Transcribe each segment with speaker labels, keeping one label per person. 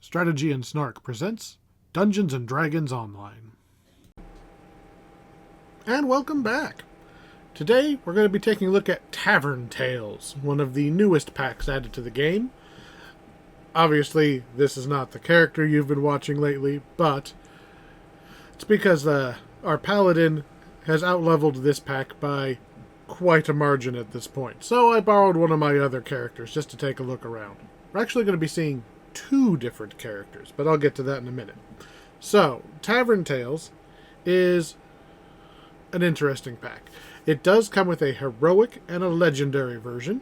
Speaker 1: Strategy and Snark presents Dungeons & Dragons Online. And welcome back! Today we're going to be taking a look at Tavern Tales, one of the newest packs added to the game. Obviously, this is not the character you've been watching lately, but it's because our paladin has outleveled this pack by quite a margin at this point. So I borrowed one of my other characters just to take a look around. We're actually going to be seeing two different characters, but I'll get to that in a minute. So, Tavern Tales is an interesting pack. It does come with a heroic and a legendary version.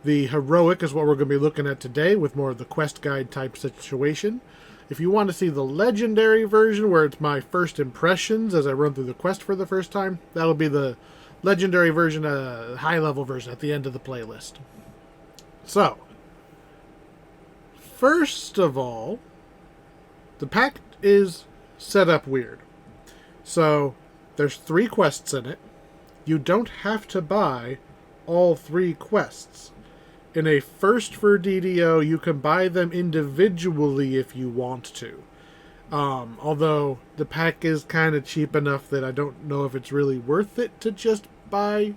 Speaker 1: The heroic is what we're going to be looking at today with more of the quest guide type situation. If you want to see the legendary version, where it's my first impressions as I run through the quest for the first time, that'll be the legendary version, high level version at the end of the playlist. So, first of all, the pack is set up weird. So, there's 3 quests in it. You don't have to buy all 3 quests. In a first for DDO, you can buy them individually if you want to. Although, the pack is kind of cheap enough that I don't know if it's really worth it to just buy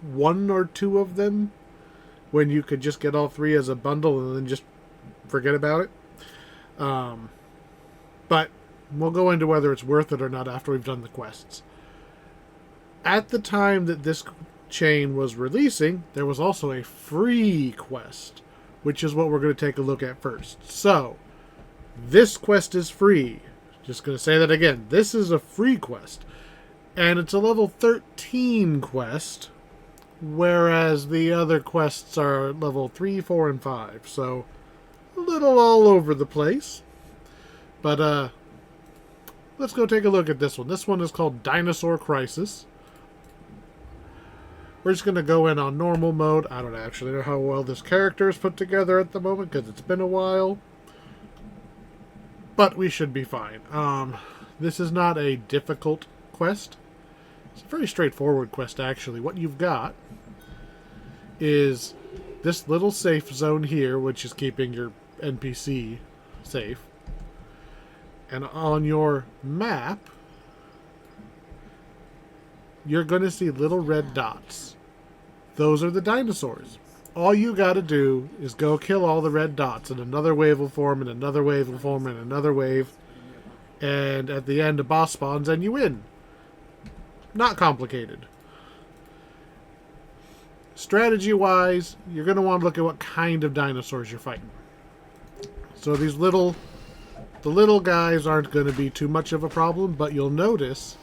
Speaker 1: 1 or 2 of them, when you could just get all 3 as a bundle and then just forget about it. But we'll go into whether it's worth it or not after we've done the quests. At the time that this chain was releasing, there was also a free quest, which is what we're going to take a look at first. So, this quest is free. Just going to say that again. This is a free quest. And it's a level 13 quest, whereas the other quests are level 3, 4, and 5. So, a little all over the place. But, let's go take a look at this one. This one is called Dinosaur Crisis. We're just going to go in on normal mode. I don't actually know how well this character is put together at the moment because it's been a while. But we should be fine. This is not a difficult quest. It's a very straightforward quest, actually. What you've got is this little safe zone here, which is keeping your NPC safe. And on your map, you're going to see little red dots. Those are the dinosaurs. All you got to do is go kill all the red dots, and another wave will form, and another wave will form, and another wave. And at the end, a boss spawns, and you win. Not complicated. Strategy-wise, you're going to want to look at what kind of dinosaurs you're fighting. So the little guys aren't going to be too much of a problem, but you'll notice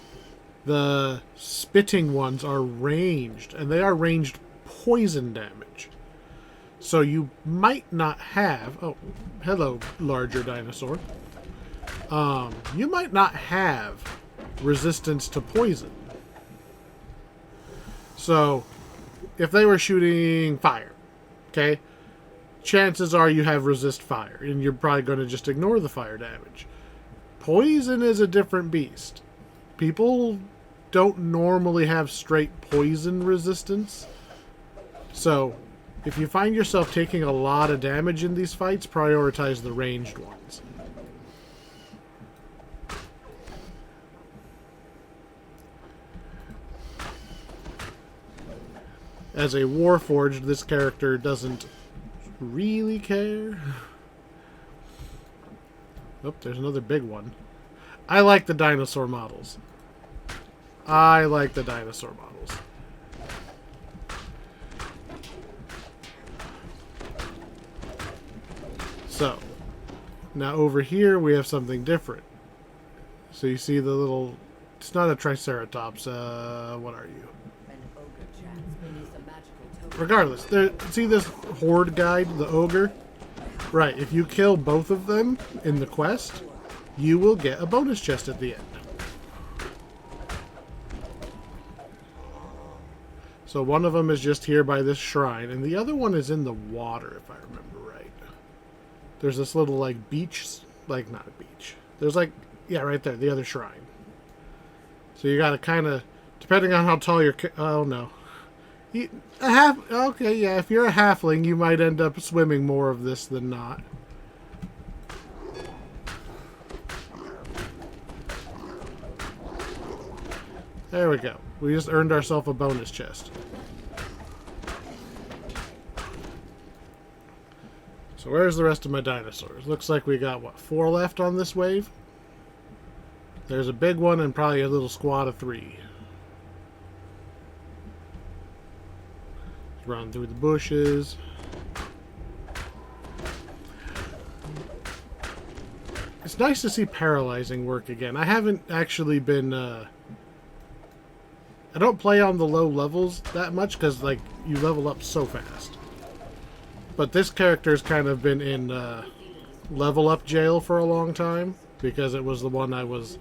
Speaker 1: the spitting ones are ranged, and they are ranged poison damage. So you might not have... Oh, hello, larger dinosaur. You might not have resistance to poison. So, if they were shooting fire, okay, chances are you have resist fire, and you're probably going to just ignore the fire damage. Poison is a different beast. People don't normally have straight poison resistance. So, if you find yourself taking a lot of damage in these fights, prioritize the ranged ones. As a Warforged, this character doesn't really care. Oh, there's another big one. I like the dinosaur models. So, now over here we have something different. So you see the little... It's not a Triceratops. What are you? Regardless, see this horde guide, the ogre? Right, if you kill both of them in the quest, you will get a bonus chest at the end. So one of them is just here by this shrine, and the other one is in the water, if I remember right. There's this little, like, beach, like, not a beach. There's, like, yeah, right there, the other shrine. So you gotta kind of, depending on how tall your, oh no. Okay, yeah, if you're a halfling, you might end up swimming more of this than not. There we go. We just earned ourselves a bonus chest. So where's the rest of my dinosaurs? Looks like we got, what, 4 left on this wave? There's a big one and probably a little squad of 3. Run through the bushes. It's nice to see paralyzing work again. I haven't actually been... I don't play on the low levels that much because, like, you level up so fast. But this character's kind of been in level up jail for a long time because it was the one I was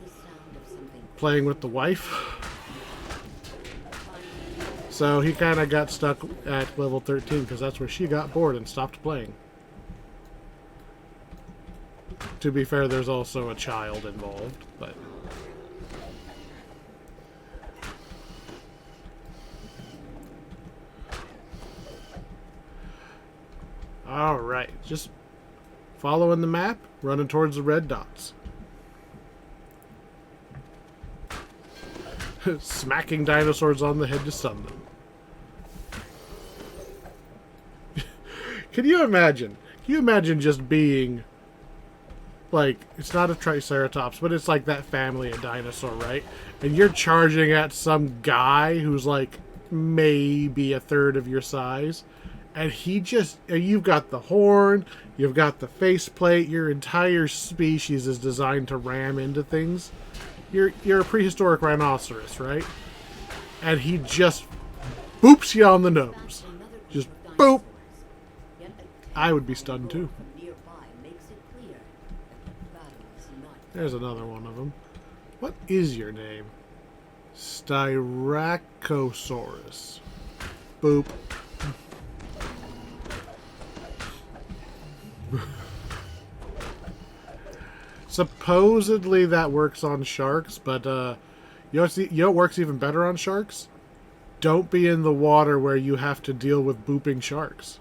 Speaker 1: playing with the wife. So he kind of got stuck at level 13 because that's where she got bored and stopped playing. To be fair, there's also a child involved, but... Alright, just following the map, running towards the red dots. Smacking dinosaurs on the head to stun them. Can you imagine? Can you imagine just being... Like, it's not a Triceratops, but it's like that family of dinosaur, right? And you're charging at some guy who's like maybe a third of your size. And he just... You've got the horn, you've got the faceplate, your entire species is designed to ram into things. You're a prehistoric rhinoceros, right? And he just boops you on the nose. Just boop! I would be stunned too. There's another one of them. What is your name? Styracosaurus. Boop. Supposedly that works on sharks, but you know what works even better on sharks? Don't be in the water where you have to deal with booping sharks.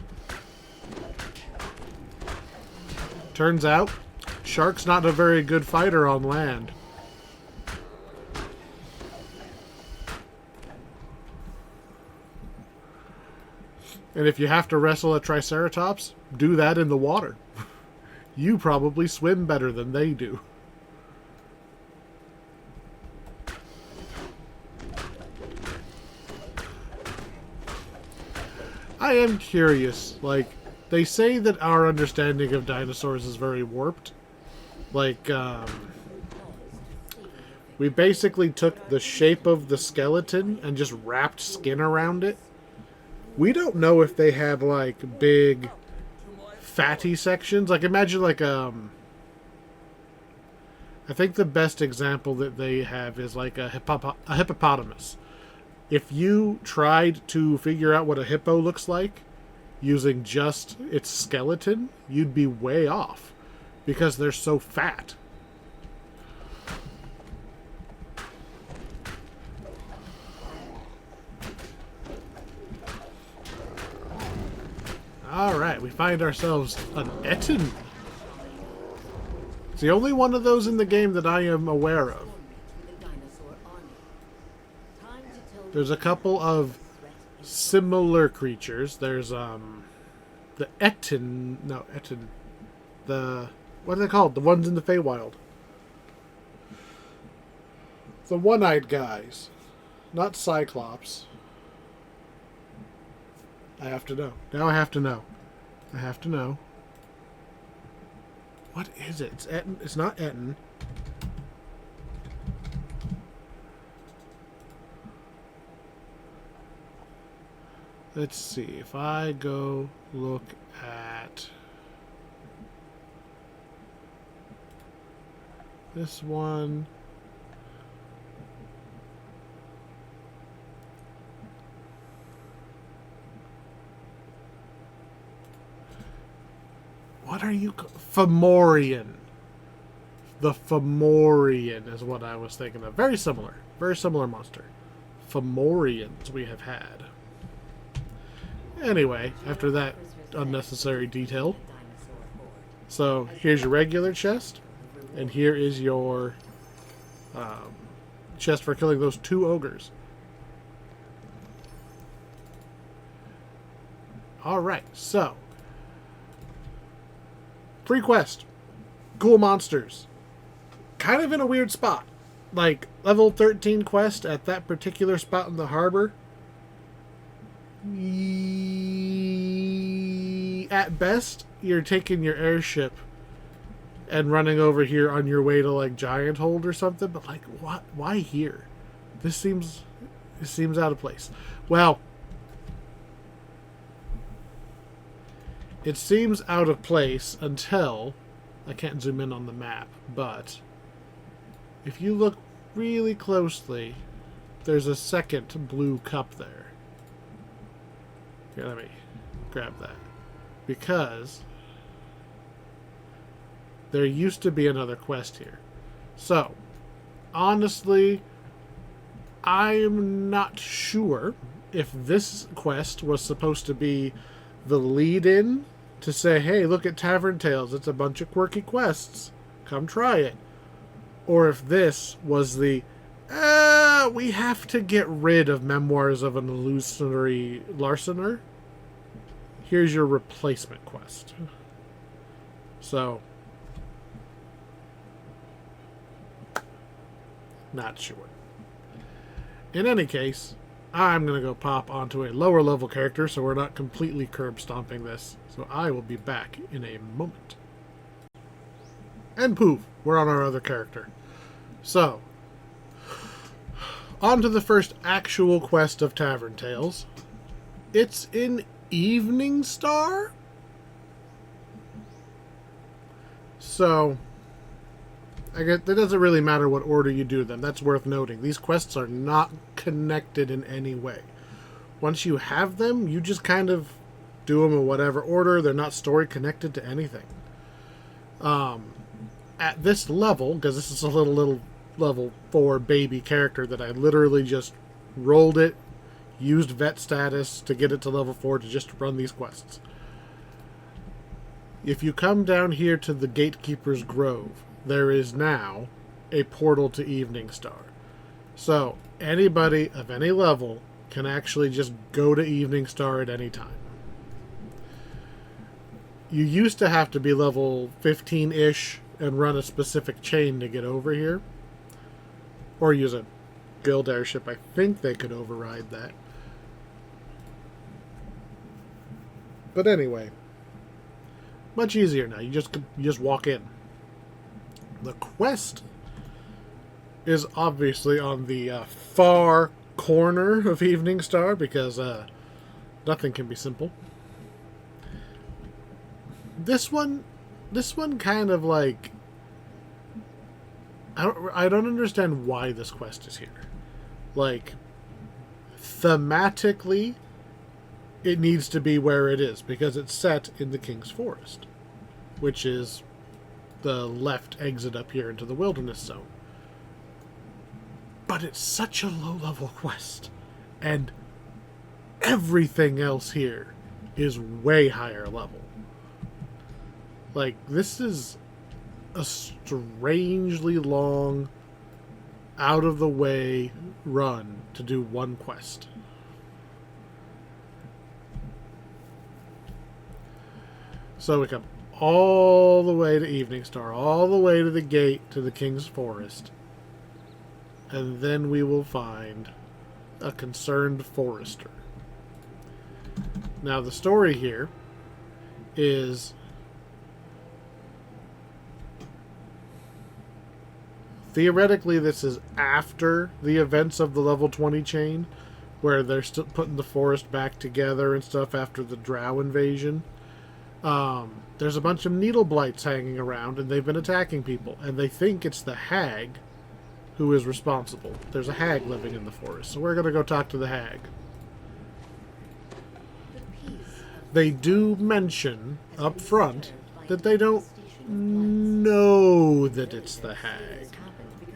Speaker 1: Turns out, shark's not a very good fighter on land. And if you have to wrestle a Triceratops, do that in the water. You probably swim better than they do. I am curious, like, they say that our understanding of dinosaurs is very warped. Like, we basically took the shape of the skeleton and just wrapped skin around it. We don't know if they had, like, big... fatty sections. Like, imagine like I think the best example that they have is like a hippopotamus. If you tried to figure out what a hippo looks like using just its skeleton, you'd be way off because they're so fat. Alright, we find ourselves an Etten. It's the only one of those in the game that I am aware of. There's a couple of similar creatures. There's, the Etten... No, Etten... The... What are they called? The ones in the Feywild. The one-eyed guys. Not Cyclops. I have to know. Now I have to know. I have to know. What is it? It's Etten. It's not Etten. Let's see. If I go look at this one. What are you... Fomorian. The Fomorian is what I was thinking of. Very similar. Very similar monster. Fomorians we have had. Anyway, after that unnecessary detail. So, here's your regular chest. And here is your chest for killing those 2 ogres. Alright, so. Free quest. Cool monsters. Kind of in a weird spot. Like, level 13 quest at that particular spot in the harbor. At best, you're taking your airship and running over here on your way to, like, Giant Hold or something. But, like, what? Why here? This seems out of place. Well, it seems out of place until... I can't zoom in on the map, but if you look really closely, there's a second blue cup there. Here, let me grab that. Because there used to be another quest here. So, honestly, I'm not sure if this quest was supposed to be the lead-in to say, hey, look at Tavern Tales. It's a bunch of quirky quests. Come try it. Or if this was the, we have to get rid of Memoirs of an Illusory Larcener. Here's your replacement quest. So, not sure. In any case, I'm going to go pop onto a lower level character so we're not completely curb stomping this. So I will be back in a moment. And poof, we're on our other character. So, on to the first actual quest of Tavern Tales. It's in Evening Star? So, I guess it doesn't really matter what order you do them. That's worth noting. These quests are not connected in any way. Once you have them, you just kind of do them in whatever order. They're not story connected to anything. At this level, because this is a little level 4 baby character that I literally just rolled it, used vet status to get it to level 4 to just run these quests. If you come down here to the Gatekeeper's Grove, there is now a portal to Evening Star. So, anybody of any level can actually just go to Evening Star at any time. You used to have to be level 15-ish and run a specific chain to get over here. Or use a guild airship. I think they could override that. But anyway, much easier now. You just walk in. The quest is obviously on the far corner of Evening Star because nothing can be simple. This one kind of like I don't understand why this quest is here. Like, thematically, it needs to be where it is because it's set in the King's Forest, which is the left exit up here into the wilderness zone. But it's such a low-level quest, and everything else here is way higher level. Like, this is a strangely long, out-of-the-way run to do one quest. So we come all the way to Evening Star, all the way to the gate to the King's Forest, and then we will find a concerned forester. Now the story here is theoretically this is after the events of the level 20 chain, where they're still putting the forest back together and stuff after the drow invasion. There's a bunch of needle blights hanging around, and they've been attacking people, and they think it's the hag who is responsible. There's a hag living in the forest, so we're going to go talk to the hag. They do mention up front that they don't know that it's the hag,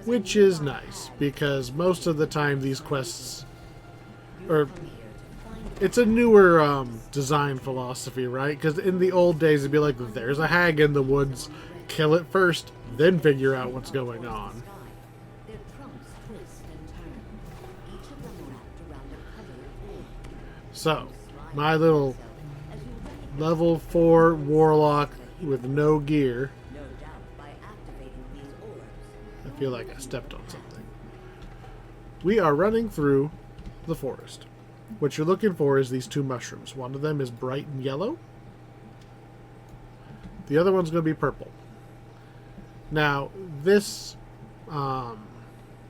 Speaker 1: which is nice, because most of the time these quests are... It's a newer design philosophy, right? Because in the old days, it'd be like, there's a hag in the woods, kill it first, then figure out what's going on. So, my little level 4 warlock with no gear. I feel like I stepped on something. We are running through the forest. What you're looking for is these 2 mushrooms. One of them is bright and yellow. The other one's going to be purple. Now, this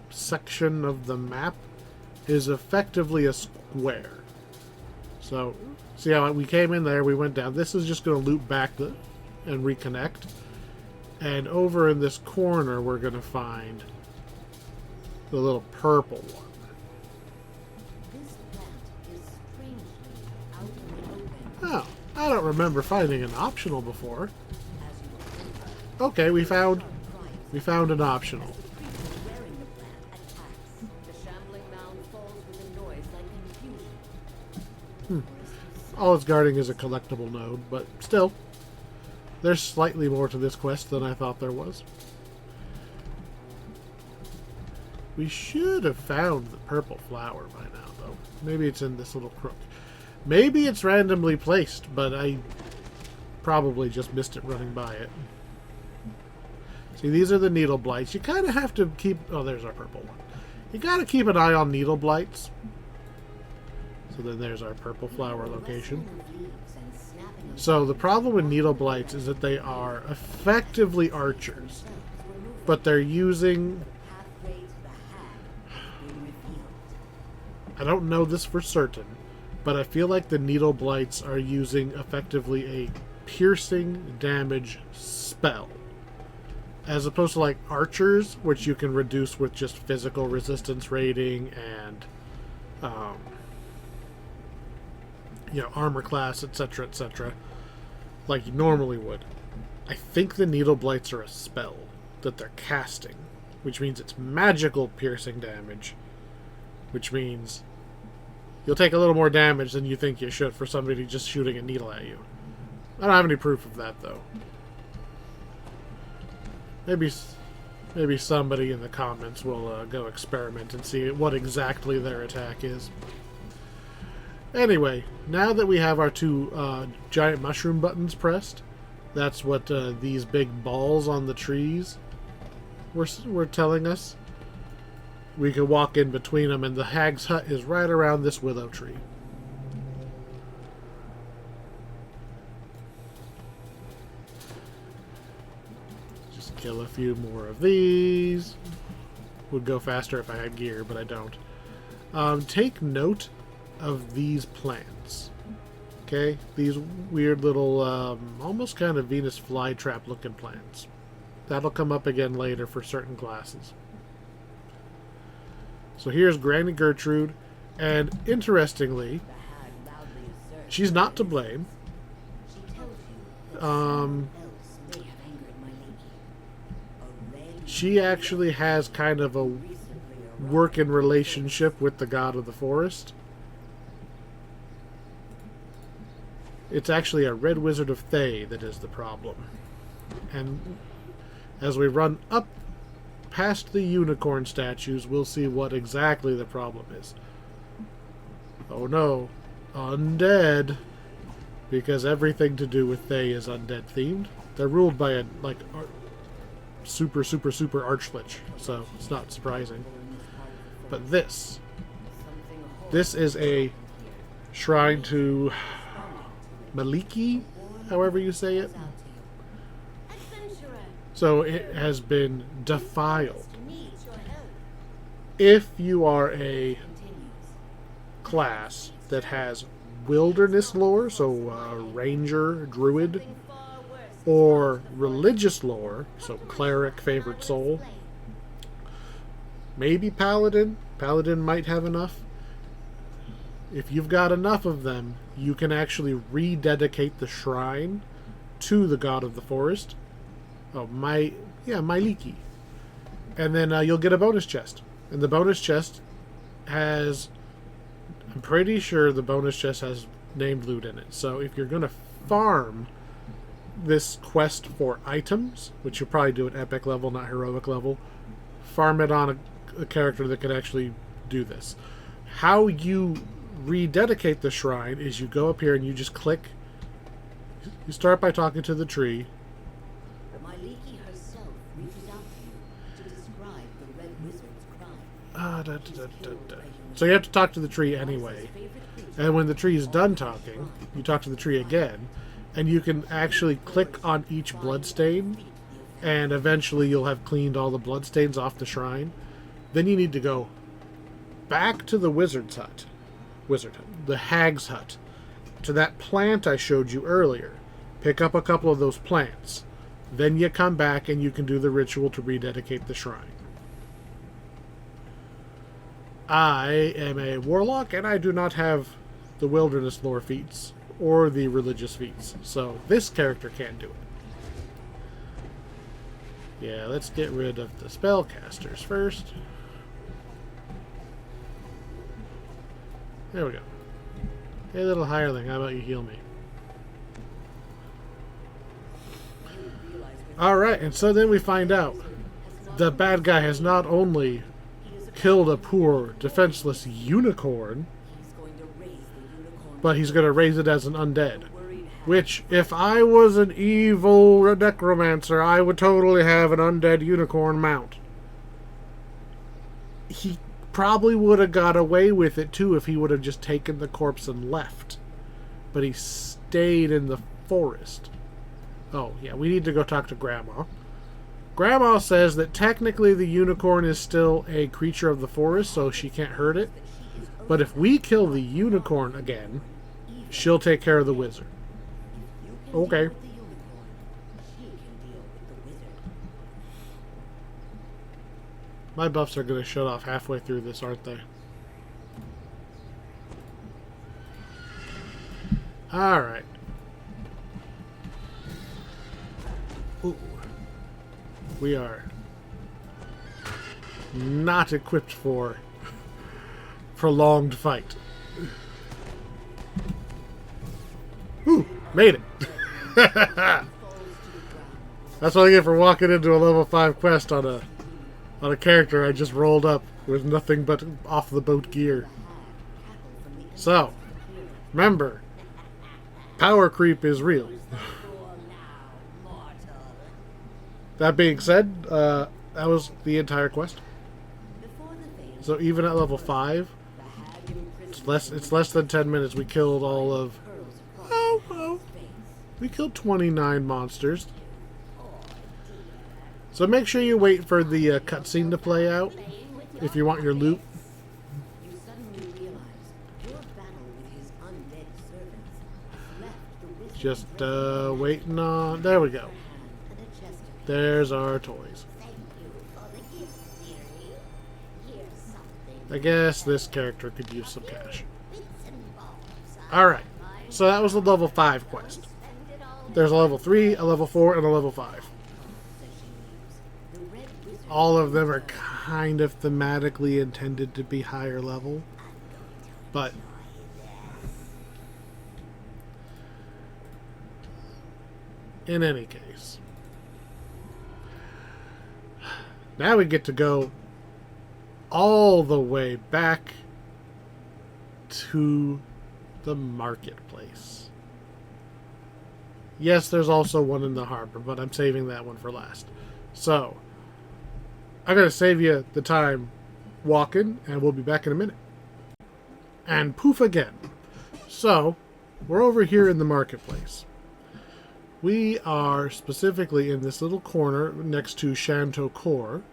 Speaker 1: section of the map is effectively a square. So, see how we came in there, we went down. This is just going to loop back and reconnect. And over in this corner, we're going to find the little purple one. Oh, I don't remember finding an optional before. Okay, we found an optional. All it's guarding is a collectible node, but still, there's slightly more to this quest than I thought there was. We should have found the purple flower by now, though. Maybe it's in this little crook. Maybe it's randomly placed, but I probably just missed it running by it. See, these are the needle blights. You kind of have to keep... Oh, there's our purple one. You got to keep an eye on needle blights. So then there's our purple flower location. So the problem with needle blights is that they are effectively archers, but they're using... I don't know this for certain, but I feel like the needle blights are using effectively a piercing damage spell, as opposed to like archers, which you can reduce with just physical resistance rating and armor class, etc., etc., like you normally would. I think the needle blights are a spell that they're casting, which means it's magical piercing damage, which means you'll take a little more damage than you think you should for somebody just shooting a needle at you. I don't have any proof of that, though. Maybe somebody in the comments will go experiment and see what exactly their attack is. Anyway, now that we have our 2 giant mushroom buttons pressed, that's what these big balls on the trees were telling us. We could walk in between them, and the hag's hut is right around this willow tree. Just kill a few more of these. Would go faster if I had gear, but I don't. Take note of these plants. Okay? These weird little, almost kind of Venus flytrap looking plants. That'll come up again later for certain classes. So here's Granny Gertrude, and interestingly, she's not to blame. She actually has kind of a working relationship with the god of the forest. It's actually a red wizard of Thay that is the problem. And as we run up past the unicorn statues, we'll see what exactly the problem is. Oh no, undead. Because everything to do with Thay is undead themed. They're ruled by a super archlich, so it's not surprising. But this is a shrine to Maliki, however you say it. So it has been defiled. If you are a class that has wilderness lore, so ranger, druid, or religious lore, so cleric, favored soul, maybe paladin. Paladin might have enough. If you've got enough of them, you can actually rededicate the shrine to the god of the forest. Oh, Myliki. And then you'll get a bonus chest. And the bonus chest has... I'm pretty sure the bonus chest has named loot in it. So if you're going to farm this quest for items, which you'll probably do at epic level, not heroic level, farm it on a character that can actually do this. How you rededicate the shrine is you go up here and you just click. You start by talking to the tree.
Speaker 2: My Leaky herself reaches out to you to describe the Red Wizard's crime.
Speaker 1: So you have to talk to the tree anyway. And when the tree is done talking, you talk to the tree again, and you can actually click on each bloodstain, and eventually you'll have cleaned all the bloodstains off the shrine. Then you need to go back to the the hag's hut, to that plant I showed you earlier. Pick up a couple of those plants. Then you come back and you can do the ritual to rededicate the shrine. I am a warlock, and I do not have the wilderness lore feats or the religious feats, so this character can't do it. Yeah, let's get rid of the spellcasters first. There we go. Hey, little hireling, how about you heal me? Alright, and so then we find out the bad guy has not only killed a poor, defenseless unicorn, but he's going to raise it as an undead. Which, if I was an evil necromancer, I would totally have an undead unicorn mount. He probably would have got away with it too if he would have just taken the corpse and left. But he stayed in the forest. Oh, yeah, we need to go talk to Grandma. Grandma says that technically the unicorn is still a creature of the forest, so she can't hurt it. But if we kill the unicorn again, she'll take care of the wizard. Okay. My buffs are going to shut off halfway through this, aren't they? Alright. Ooh. We are not equipped for prolonged fight. Ooh, made it. That's what I get for walking into a level 5 quest on a character I just rolled up with nothing but off the boat gear. So, remember, power creep is real. That being said, that was the entire quest. So even at level 5, it's less than 10 minutes. We killed all of... we killed 29 monsters. So make sure you wait for the cutscene to play out if you want your loot. Just waiting on... There we go. There's our toys. I guess this character could use some cash. Alright, so that was the level 5 quest. There's a level 3, a level 4, and a level 5. All of them are kind of thematically intended to be higher level. But in any case, now we get to go all the way back to the marketplace. Yes, there's also one in the harbor, but I'm saving that one for last. So, I'm going to save you the time walking, and we'll be back in a minute. And poof again. So, we're over here in the marketplace. We are specifically in this little corner next to Shanto Core,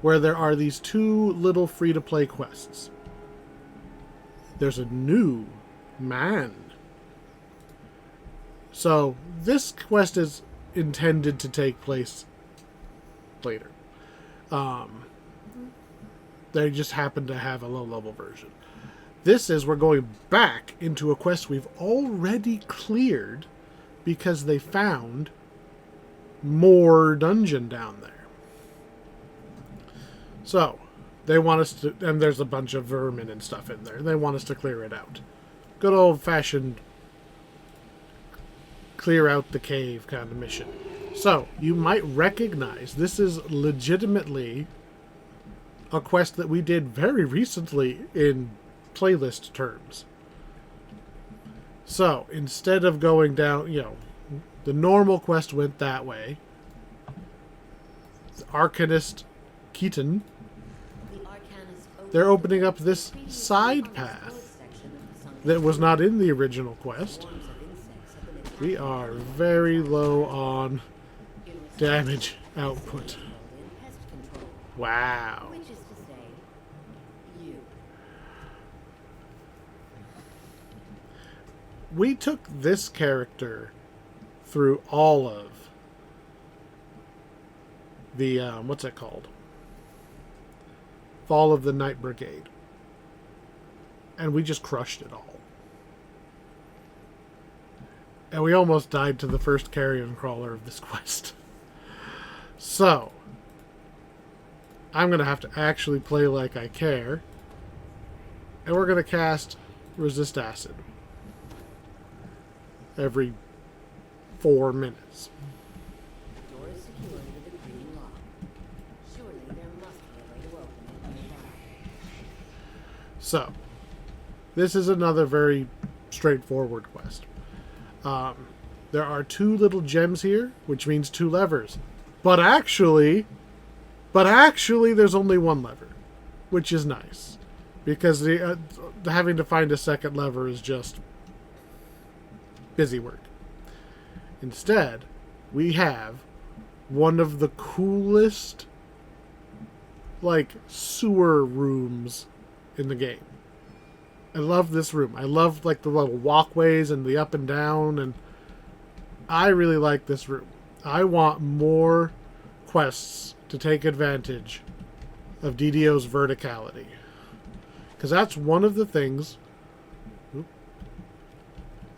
Speaker 1: where there are these 2 little free-to-play quests. There's a new man. So, this quest is intended to take place later. They just happen to have a low-level version. This is, we're going back into a quest we've already cleared because they found more dungeon down there. So, they want us to... And there's a bunch of vermin and stuff in there. They want us to clear it out. Good old-fashioned clear out the cave kind of mission. So, you might recognize this is legitimately a quest that we did very recently in playlist terms. So, instead of going down, the normal quest went that way. The Arcanist Keaton, they're opening up this side path that was not in the original quest. We are very low on damage output. Wow. We took this character through all of the, what's it called? Fall of the Night Brigade. And we just crushed it all. And we almost died to the first carrion crawler of this quest. So, I'm going to have to actually play like I care. And we're going to cast Resist Acid every 4 minutes.
Speaker 2: The door is secured with a green lock. Surely there must be a way to open it nearby.
Speaker 1: So, this is another very straightforward quest. There are 2 little gems here, which means 2 levers. But actually, there's only 1 lever, which is nice. Because having to find a second lever is just busy work. Instead, we have one of the coolest, sewer rooms in the game. I love this room. I love, the little walkways and the up and down, and I really like this room. I want more quests to take advantage of DDO's verticality. Because that's one of the things...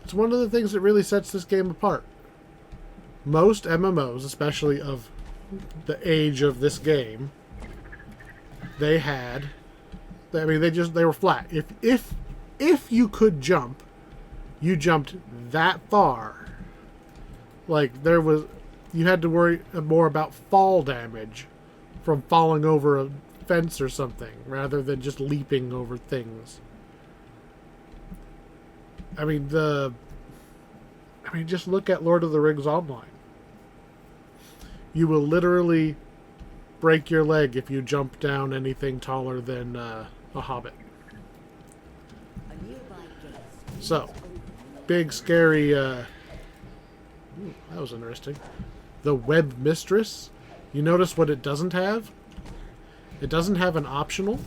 Speaker 1: It's one of the things that really sets this game apart. Most MMOs, especially of the age of this game, they were flat. If you could jump, you jumped that far. You had to worry more about fall damage from falling over a fence or something, rather than just leaping over things. Just look at Lord of the Rings Online. You will literally break your leg if you jump down anything taller than a hobbit. So, big scary... that was interesting. The Web Mistress. You notice what it doesn't have? It doesn't have an optional.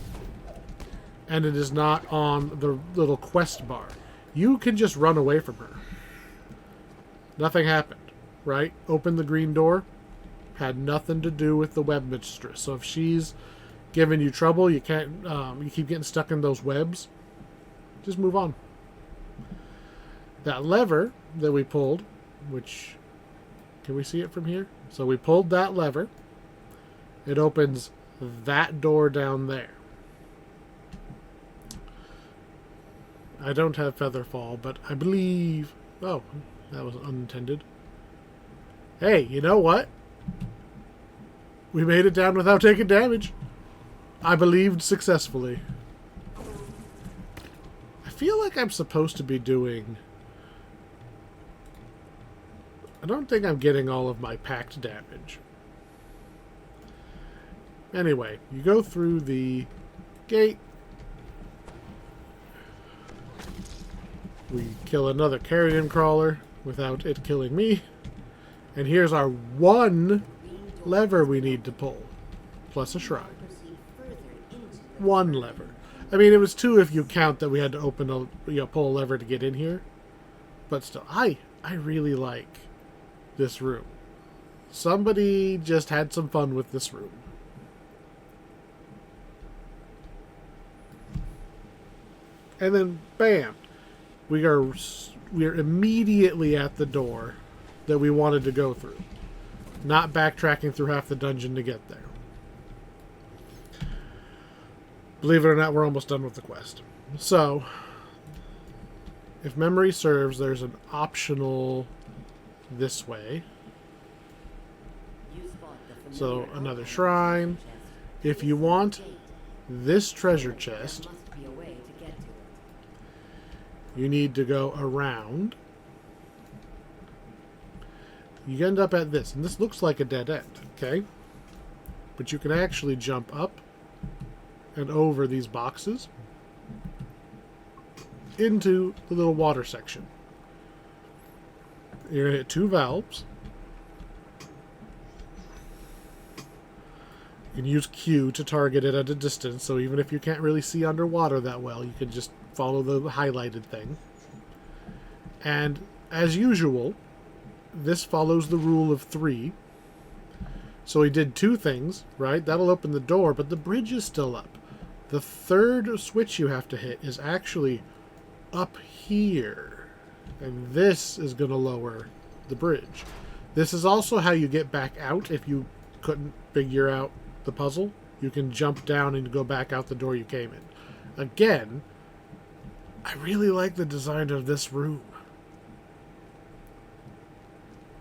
Speaker 1: And it is not on the little quest bar. You can just run away from her. Nothing happened, right? Open the green door. Had nothing to do with the Web Mistress. So if she's giving you trouble, you can't. You keep getting stuck in those webs. Just move on. That lever that we pulled, which, can we see it from here? So we pulled that lever. It opens that door down there. I don't have Featherfall, but I believe... Oh, that was unintended. Hey, you know what? We made it down without taking damage. I believed successfully. I feel like I'm supposed to be doing... I don't think I'm getting all of my packed damage. Anyway, you go through the gate. We kill another carrion crawler without it killing me. And here's our 1 lever we need to pull. Plus a shrine. 1 lever. It was 2 if you count that we had to open pull a lever to get in here. But still, I really like this room. Somebody just had some fun with this room. And then, bam! We are immediately at the door that we wanted to go through. Not backtracking through half the dungeon to get there. Believe it or not, we're almost done with the quest. So, if memory serves, there's an optional this way. So, another shrine. If you want this treasure chest, you need to go around. You end up at this, and this looks like a dead end, okay? But you can actually jump up and over these boxes into the little water section. You're going to hit 2 valves. You can use Q to target it at a distance, so even if you can't really see underwater that well, you can just follow the highlighted thing. And as usual, this follows the rule of 3. So he did 2 things, right? That'll open the door, but the bridge is still up. The third switch you have to hit is actually up here. And this is going to lower the bridge. This is also how you get back out if you couldn't figure out the puzzle. You can jump down and go back out the door you came in. Again, I really like the design of this room.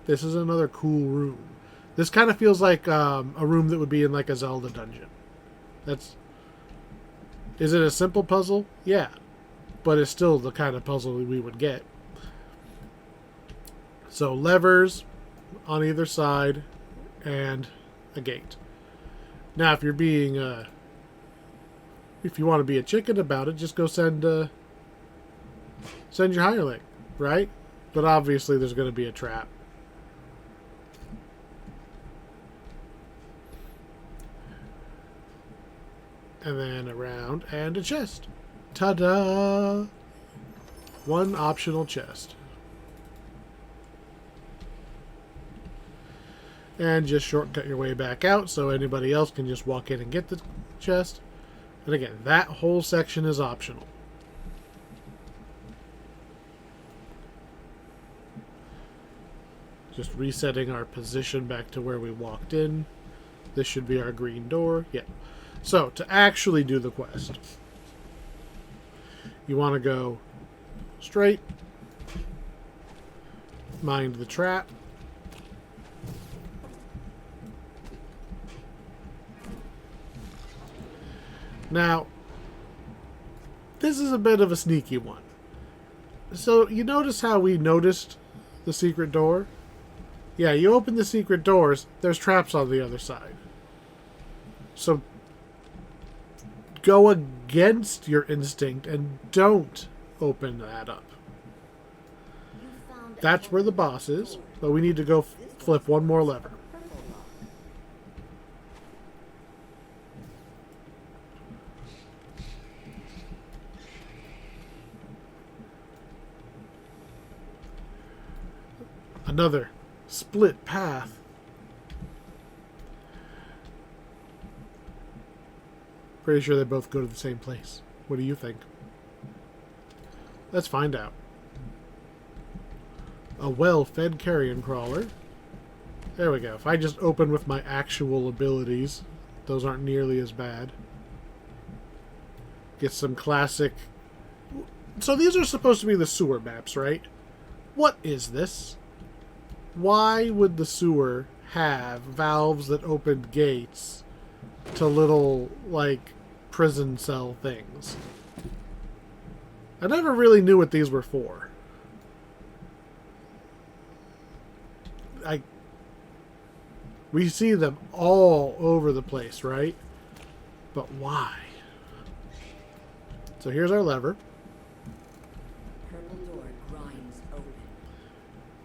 Speaker 1: This is another cool room. This kind of feels like a room that would be in like a Zelda dungeon. Is it a simple puzzle? Yeah. But it's still the kind of puzzle we would get. So levers on either side and a gate. Now if you're being if you want to be a chicken about it, just go send your hireling, right? But obviously there's going to be a trap. And then around and a chest. Ta-da! 1 optional chest. And just shortcut your way back out so anybody else can just walk in and get the chest. And again, that whole section is optional. Just resetting our position back to where we walked in. This should be our green door. Yeah. So, to actually do the quest, you want to go straight, mind the trap, now, this is a bit of a sneaky one. So, you notice how we noticed the secret door? Yeah, you open the secret doors, there's traps on the other side. So, go against your instinct and don't open that up. That's where the boss is, but we need to go flip 1 more lever. Another split path. Pretty sure they both go to the same place. What do you think? Let's find out. A well-fed carrion crawler. There we go. If I just open with my actual abilities, those aren't nearly as bad. Get some classic... So these are supposed to be the sewer maps, right? What is this? Why would the sewer have valves that open gates to little, like, prison cell things? I never really knew what these were for. We see them all over the place, right? But why? So here's our lever.
Speaker 2: Purple door grinds open.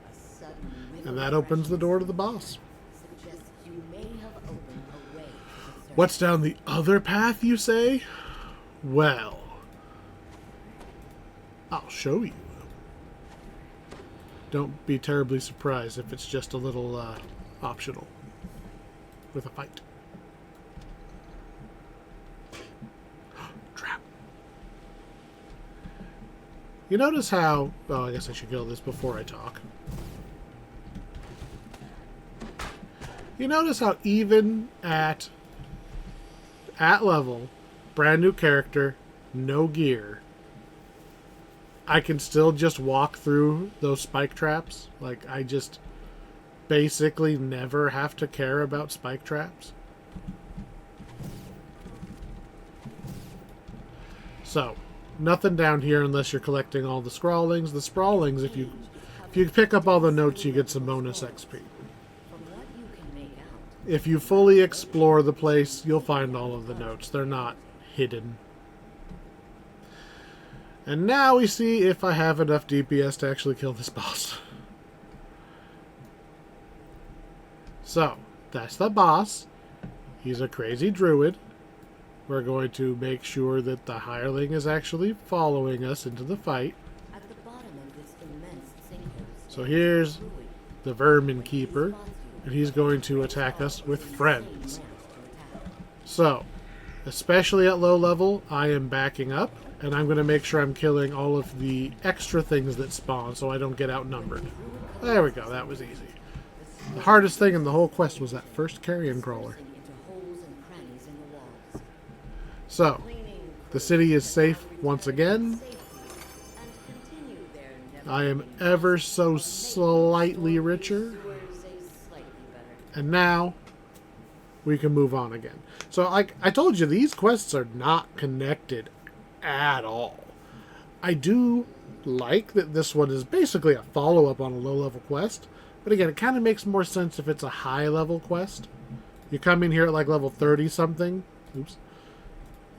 Speaker 2: A sudden
Speaker 1: And that opens the door to the boss.
Speaker 2: suggests you may have opened a way to the surface.
Speaker 1: What's down the other path, you say? Well, I'll show you. Don't be terribly surprised if it's just a little optional with a fight. Trap. You notice how... Oh, I guess I should kill this before I talk. You notice how even at level, brand new character, no gear, I can still just walk through those spike traps? Like, I just basically never have to care about spike traps. So, Nothing down here unless you're collecting all the scrawlings. The scrawlings, if you pick up all the notes, you get some bonus XP.
Speaker 2: From what you can make out,
Speaker 1: If you fully explore the place, you'll find all of the notes. They're not hidden. And now we see if I have enough DPS to actually kill this boss. So, that's the boss. He's a crazy druid. We're going to make sure that the hireling is actually following us into the fight.
Speaker 2: at the bottom of this immense sinkhole,
Speaker 1: So here's the vermin keeper, and he's going to attack us with friends. So, especially at low level, I am backing up, and I'm going to make sure I'm killing all of the extra things that spawn so I don't get outnumbered. There we go, that was easy. The hardest thing in the whole quest was that first carrion crawler.
Speaker 2: into holes and crannies in the walls.
Speaker 1: So, the city is safe once again.
Speaker 2: Safely, and continue their never
Speaker 1: I am ever so slightly richer.
Speaker 2: sewers a slightly better.
Speaker 1: And now, we can move on again. So, like I told you, these quests are not connected at all. I do like that this one is basically a follow-up on a low-level quest. But again, it kind of makes more sense if it's a high-level quest. You come in here at like level 30-something. Oops.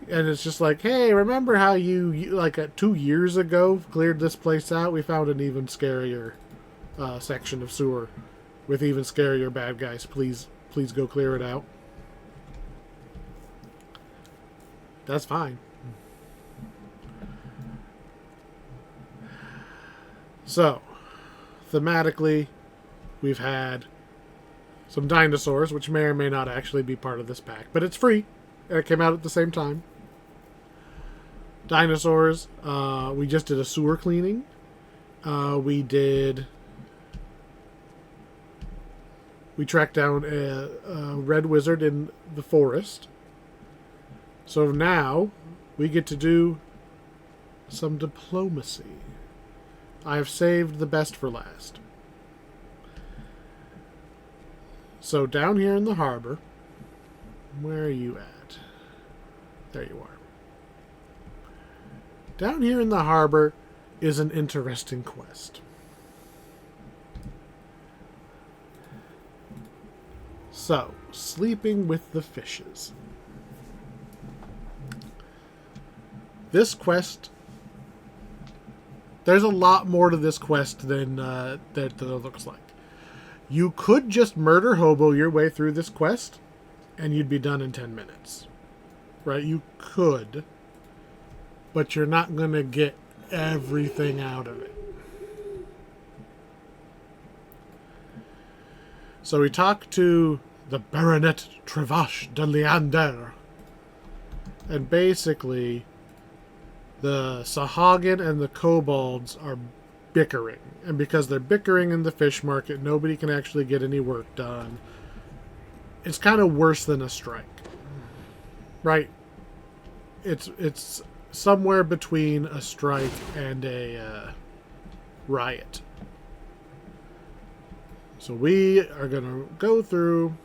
Speaker 1: And it's just like, hey, remember how you like 2 years ago, cleared this place out? We found an even scarier section of sewer with even scarier bad guys. Please go clear it out. That's fine. So, thematically, we've had some dinosaurs, which may or may not actually be part of this pack, but it's free, and it came out at the same time. Dinosaurs, we just did a sewer cleaning. We tracked down a red wizard in the forest. So now, we get to do some diplomacy. I have saved the best for last. So down here in the harbor, where are you at? There you are. Down here in the harbor is an interesting quest. So, sleeping with the fishes. This quest, there's a lot more to this quest than that it looks like. You could just murder hobo your way through this quest, and you'd be done in 10 minutes. Right? You could. But you're not going to get everything out of it. So we talked to the Baronet Trevache de Leander. And basically, the Sahagin and the kobolds are bickering. And because they're bickering in the fish market, nobody can actually get any work done. It's kind of worse than a strike. Right? It's somewhere between a strike and a riot. So we are going to go through,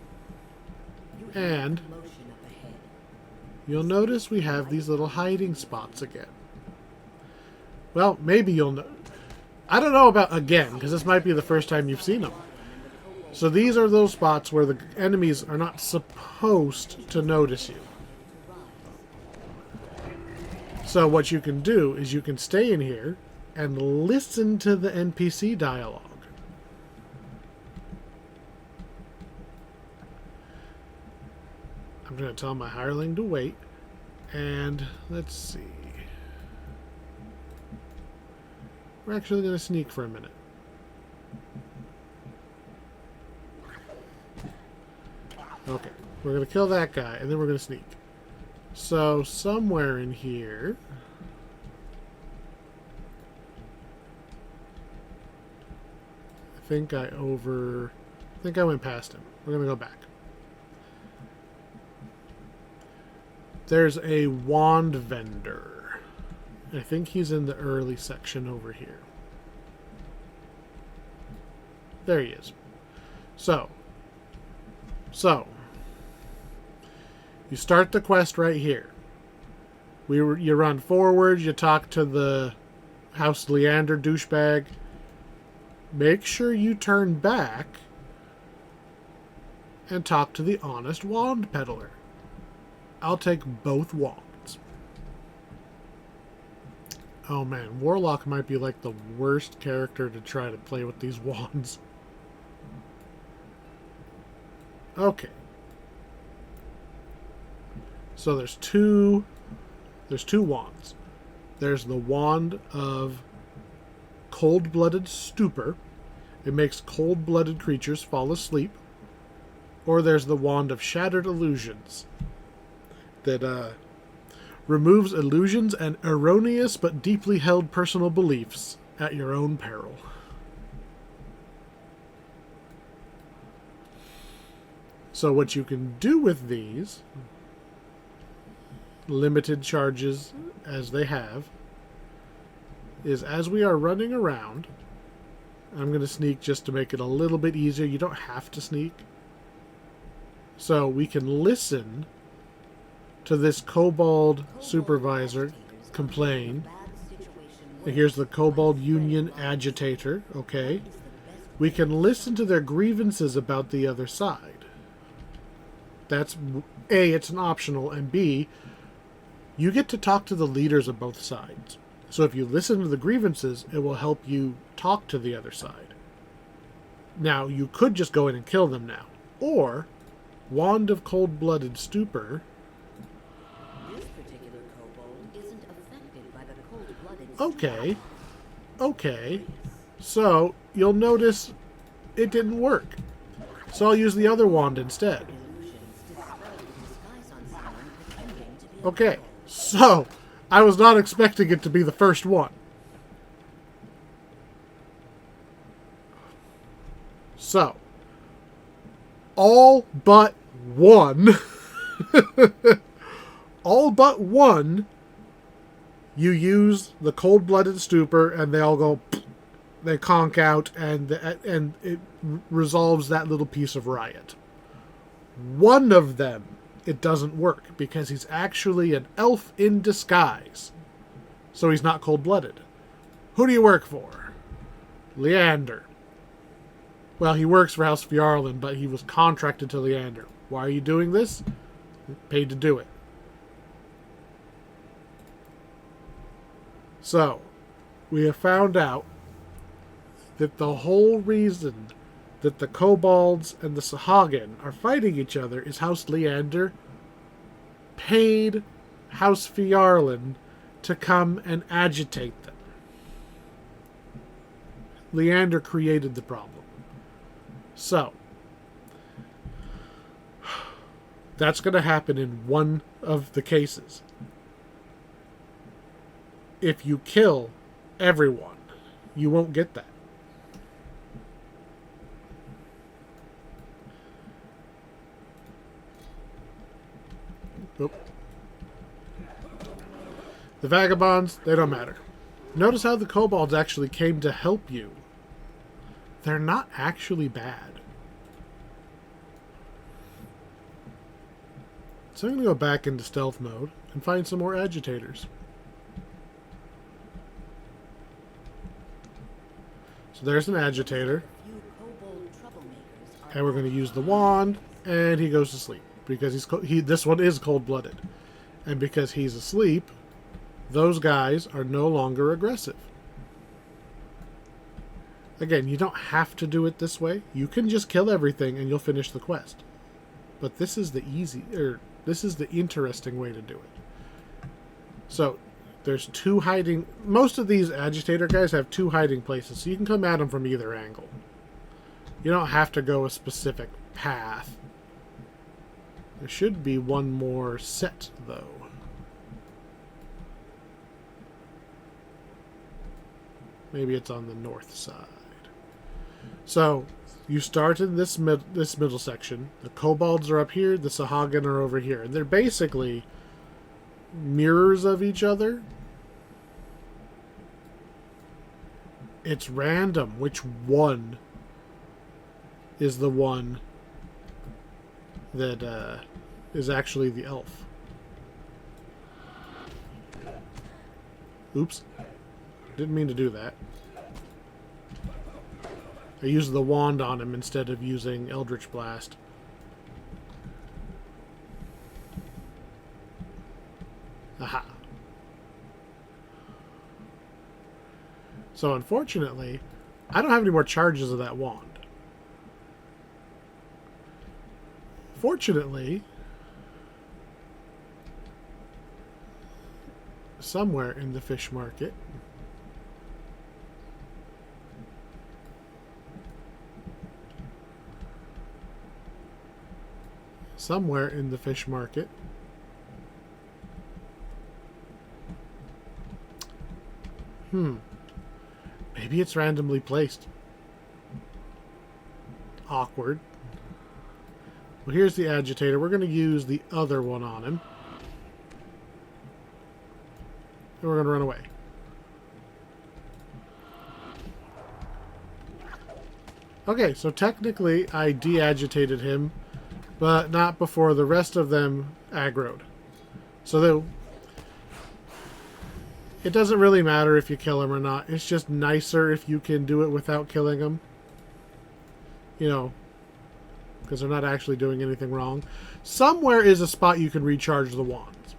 Speaker 1: and you'll notice we have these little hiding spots again. Well, maybe you'll know. I don't know about again, because this might be the first time you've seen them. So these are those spots where the enemies are not supposed to notice you. So what you can do is you can stay in here and listen to the NPC dialogue. I'm going to tell my hireling to wait. And let's see. We're actually going to sneak for a minute. Okay, we're going to kill that guy, and then we're going to sneak. So, somewhere in here... I think I went past him. We're going to go back. There's a wand vendor. I think he's in the early section over here. There he is. So, you start the quest right here. You run forward, you talk to the House Leander douchebag. Make sure you turn back and talk to the honest wand peddler. I'll take both wands. Oh man, Warlock might be like the worst character to try to play with these wands. Okay. So there's two wands. There's the wand of cold-blooded stupor. It makes cold-blooded creatures fall asleep. Or there's the wand of shattered illusions that removes illusions and erroneous but deeply held personal beliefs at your own peril. So what you can do with these, limited charges as they have, is as we are running around, I'm going to sneak just to make it a little bit easier. You don't have to sneak. So we can listen to this kobold supervisor complain. Here's the kobold union agitator, okay? We can listen to their grievances about the other side. That's A, it's an optional, and B, you get to talk to the leaders of both sides. So if you listen to the grievances, it will help you talk to the other side. Now, you could just go in and kill them now. Or, Wand of Cold-Blooded Stupor.
Speaker 2: This particular kobold isn't affected by the cold-blooded
Speaker 1: Okay. So, you'll notice it didn't work. So I'll use the other wand instead. Okay, so I was not expecting it to be the first one. So, all but one, you use the cold-blooded stupor, and they all go, they conk out, and it resolves that little piece of riot. One of them, it doesn't work, because he's actually an elf in disguise. So he's not cold-blooded. Who do you work for? Leander. Well, he works for House Fjarlin, but he was contracted to Leander. Why are you doing this? Paid to do it. So, we have found out that the whole reason that the kobolds and the Sahagin are fighting each other is House Leander paid House Fjarlin to come and agitate them. Leander created the problem. So, that's going to happen in one of the cases. If you kill everyone, you won't get that. Oop. The vagabonds, they don't matter. Notice how the kobolds actually came to help you. They're not actually bad. So I'm going to go back into stealth mode and find some more agitators. So there's an agitator. And we're going to use the wand, and he goes to sleep. Because this one is cold-blooded. And because he's asleep, those guys are no longer aggressive. Again, you don't have to do it this way. You can just kill everything and you'll finish the quest. But this is the this is the interesting way to do it. So, there's two hiding... Most of these agitator guys have two hiding places, so you can come at them from either angle. You don't have to go a specific path. There should be one more set, though. Maybe it's on the north side. So, you start in this middle section. The kobolds are up here, the Sahagin are over here. And they're basically mirrors of each other. It's random which one is the one that is actually the elf. Oops. Didn't mean to do that. I used the wand on him instead of using Eldritch Blast. Aha. So unfortunately, I don't have any more charges of that wand. Fortunately, somewhere in the fish market, maybe it's randomly placed. Awkward. Well, here's the agitator. We're going to use the other one on him. And we're going to run away. Okay, so technically I de-agitated him, but not before the rest of them aggroed. So it doesn't really matter if you kill him or not. It's just nicer if you can do it without killing him. You know, because they're not actually doing anything wrong. Somewhere is a spot you can recharge the wands.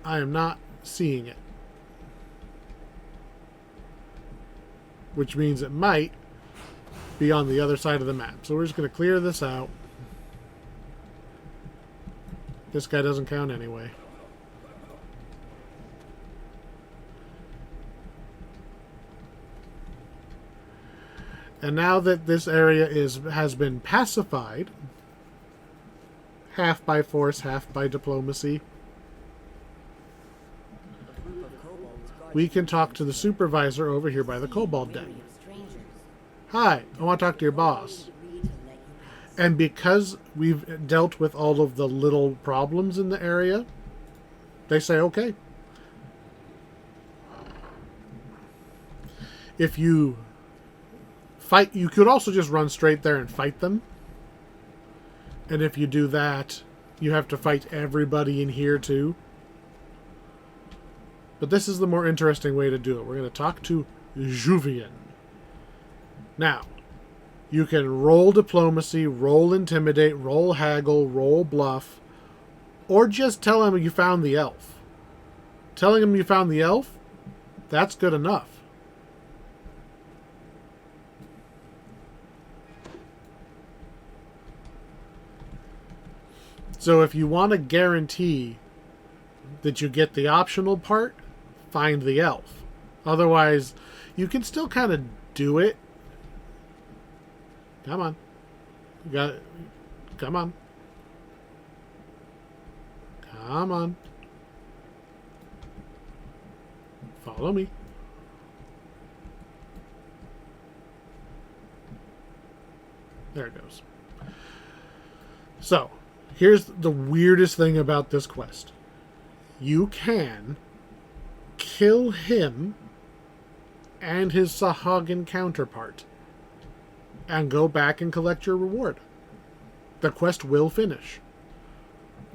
Speaker 1: I am not seeing it. Which means it might be on the other side of the map. So we're just going to clear this out. This guy doesn't count anyway. And now that this area has been pacified, half by force, half by diplomacy, we can talk to the supervisor over here by the kobold den. Hi, I want to talk to your boss. And because we've dealt with all of the little problems in the area, they say okay. If you fight, you could also just run straight there and fight them. And if you do that, you have to fight everybody in here too. But this is the more interesting way to do it. We're going to talk to Juvian. Now, you can roll diplomacy, roll intimidate, roll haggle, roll bluff, or just tell him you found the elf. Telling him you found the elf, that's good enough. So if you want to guarantee that you get the optional part, find the elf. Otherwise, you can still kind of do it. Come on. You got it. Come on. Come on. Follow me. There it goes. So, here's the weirdest thing about this quest. You can kill him and his Sahagin counterpart and go back and collect your reward. The quest will finish.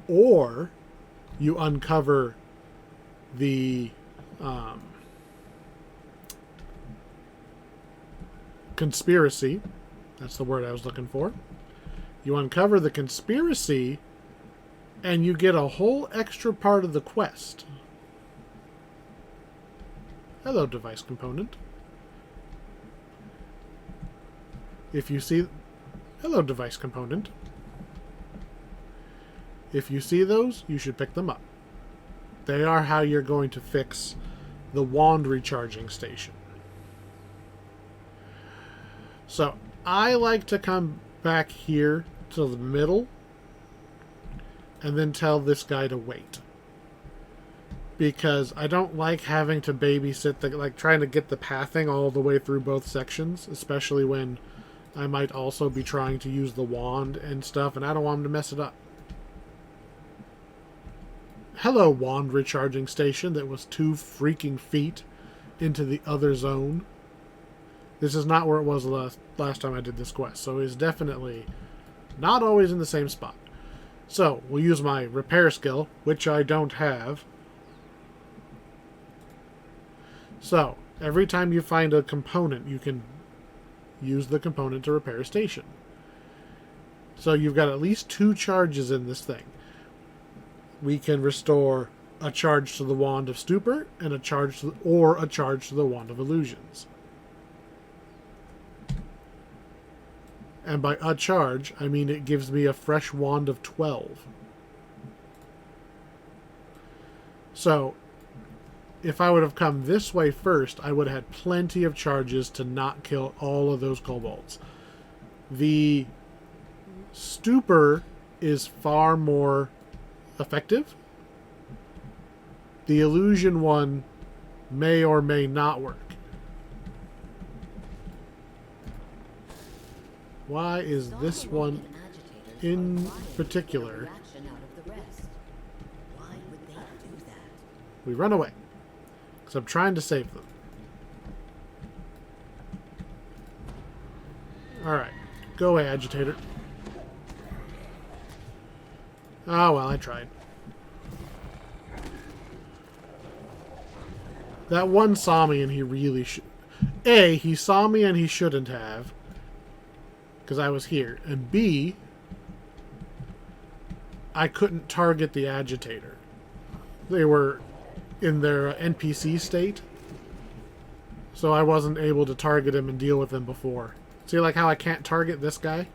Speaker 1: Or you uncover the conspiracy. That's the word I was looking for. You uncover the conspiracy and you get a whole extra part of the quest. Hello, device component. If you see... Hello, device component. If you see those, you should pick them up. They are how you're going to fix the wand recharging station. So, I like to come back here to the middle and then tell this guy to wait. Because I don't like having to babysit, trying to get the pathing all the way through both sections, especially when I might also be trying to use the wand and stuff, and I don't want him to mess it up. Hello, wand recharging station that was 2 freaking feet into the other zone. This is not where it was last time I did this quest, so it's definitely not always in the same spot. So, we'll use my repair skill, which I don't have. So, every time you find a component, you can use the component to repair a station. So you've got at least 2 charges in this thing. We can restore a charge to the Wand of Stupor and a charge to the Wand of Illusions. And by a charge, I mean it gives me a fresh Wand of 12. So, if I would have come this way first, I would have had plenty of charges to not kill all of those kobolds. The Stupor is far more effective. The illusion one may or may not work. Why is this one in particular? We run away. Because I'm trying to save them. Alright. Go away, agitator. Oh, well, I tried. That one saw me and he really should... A, he saw me and he shouldn't have. Because I was here. And B, I couldn't target the agitator. They were in their NPC state. So I wasn't able to target him and deal with him before. See, like how I can't target this guy?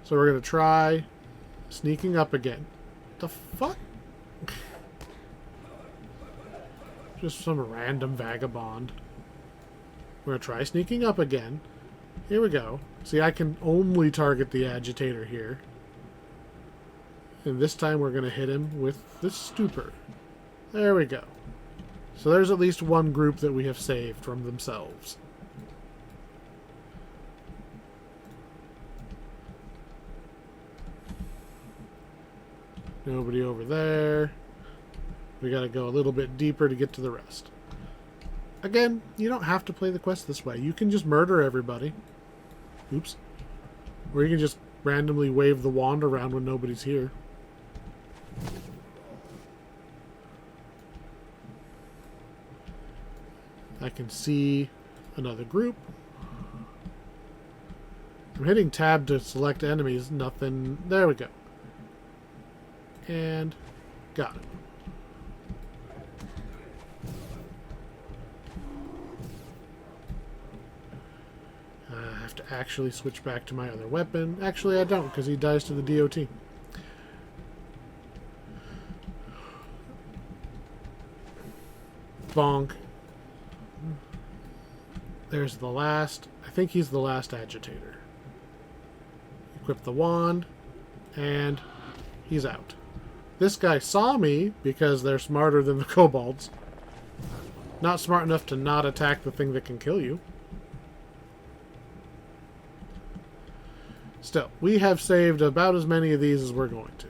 Speaker 1: So we're going to try sneaking up again. The fuck? Just some random vagabond. We're going to try sneaking up again. Here we go. See, I can only target the agitator here. And this time we're going to hit him with the Stupor. There we go. So there's at least one group that we have saved from themselves. Nobody over there. We gotta go a little bit deeper to get to the rest. Again, you don't have to play the quest this way. You can just murder everybody. Oops. Or you can just randomly wave the wand around when nobody's here. I can see another group. I'm hitting tab to select enemies. Nothing. There we go. And got it. I have to actually switch back to my other weapon. Actually, I don't, because he dies to the DOT. Bonk. There's the last. I think he's the last agitator. Equip the wand, and he's out. This guy saw me because they're smarter than the kobolds. Not smart enough to not attack the thing that can kill you. Still, we have saved about as many of these as we're going to.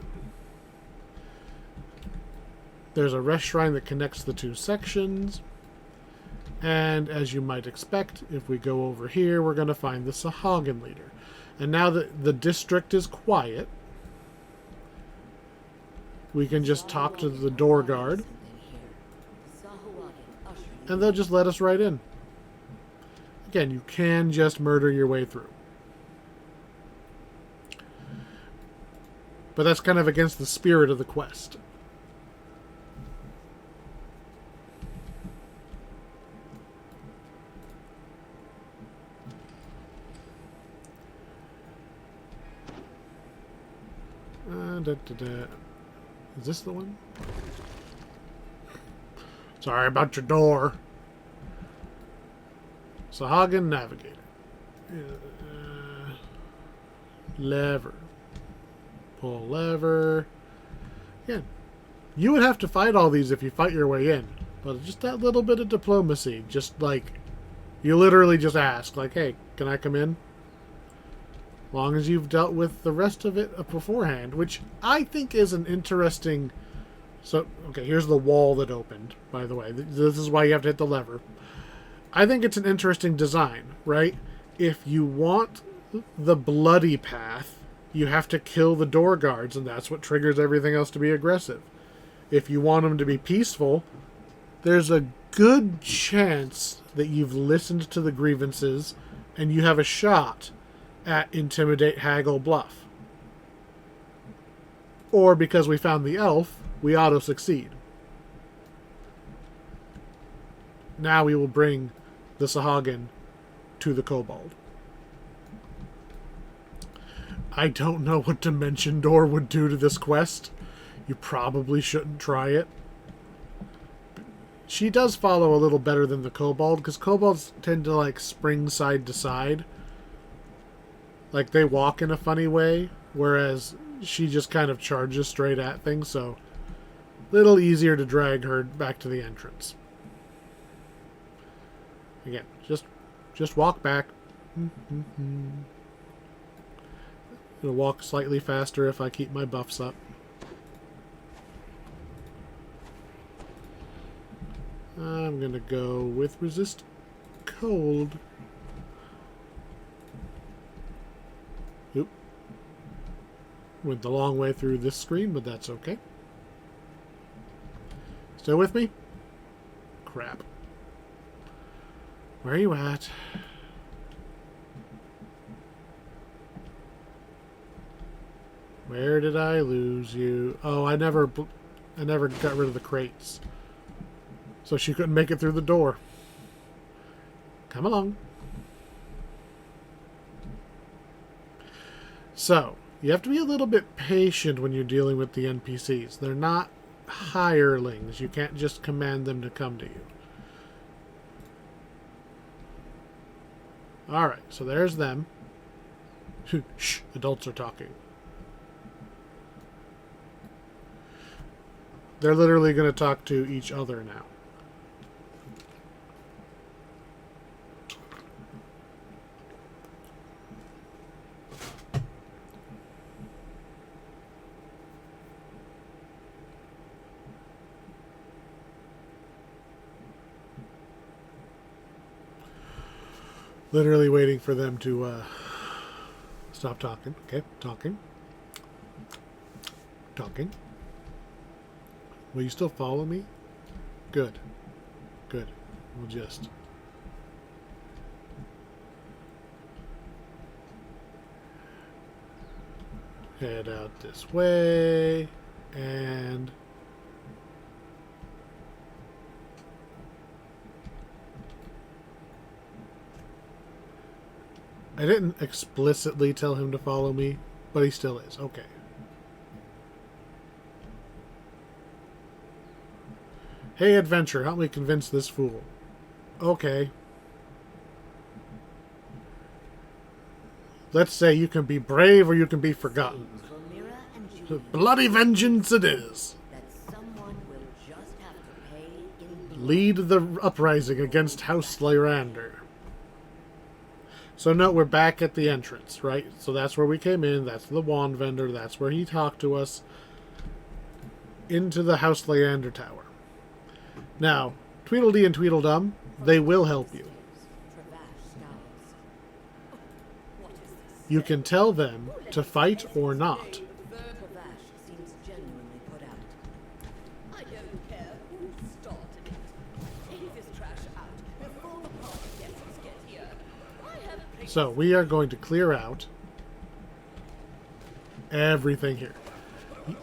Speaker 1: There's a rest shrine that connects the 2 sections. And as you might expect, if we go over here, we're going to find the Sahagin leader. And now that the district is quiet, we can just talk to the door guard, and they'll just let us right in. Again, you can just murder your way through. But that's kind of against the spirit of the quest. Is this the one? Sorry about your door. Sahagin Navigator. Lever. Pull lever. Again, you would have to fight all these if you fight your way in. But just that little bit of diplomacy. Just like, you literally just ask, like, hey, can I come in? Long as you've dealt with the rest of it beforehand, which I think is an interesting... So, okay, here's the wall that opened, by the way. This is why you have to hit the lever. I think it's an interesting design, right? If you want the bloody path, you have to kill the door guards, and that's what triggers everything else to be aggressive. If you want them to be peaceful, there's a good chance that you've listened to the grievances and you have a shot at intimidate, haggle, bluff. Or because we found the elf, we auto-succeed. Now we will bring the Sahagin to the kobold. I don't know what Dimension Door would do to this quest. You probably shouldn't try it. She does follow a little better than the kobold, because kobolds tend to like spring side to side. Like they walk in a funny way, whereas she just kind of charges straight at things, so a little easier to drag her back to the entrance. Again, just walk back. It'll walk slightly faster if I keep my buffs up. I'm gonna go with resist cold. Oop. Went the long way through this screen, but that's okay. Still with me? Crap. Where are you at? Where did I lose you? Oh, I never got rid of the crates. So she couldn't make it through the door. Come along. So, you have to be a little bit patient when you're dealing with the NPCs. They're not hirelings. You can't just command them to come to you. Alright, so there's them. Shh, adults are talking. They're literally going to talk to each other now. Literally waiting for them to stop talking. Okay, talking. Talking. Will you still follow me? Good. Good. We'll just... head out this way. And... I didn't explicitly tell him to follow me, but he still is. Okay. Hey, adventure, help me convince this fool. Okay. Let's say you can be brave or you can be forgotten. Bloody vengeance it is. Lead the uprising against House Lyrander. So note, we're back at the entrance, right? So that's where we came in. That's the wand vendor. That's where he talked to us. Into the House Lyrander Tower. Now, Tweedledee and Tweedledum, they will help you. You can tell them to fight or not. So, we are going to clear out everything here.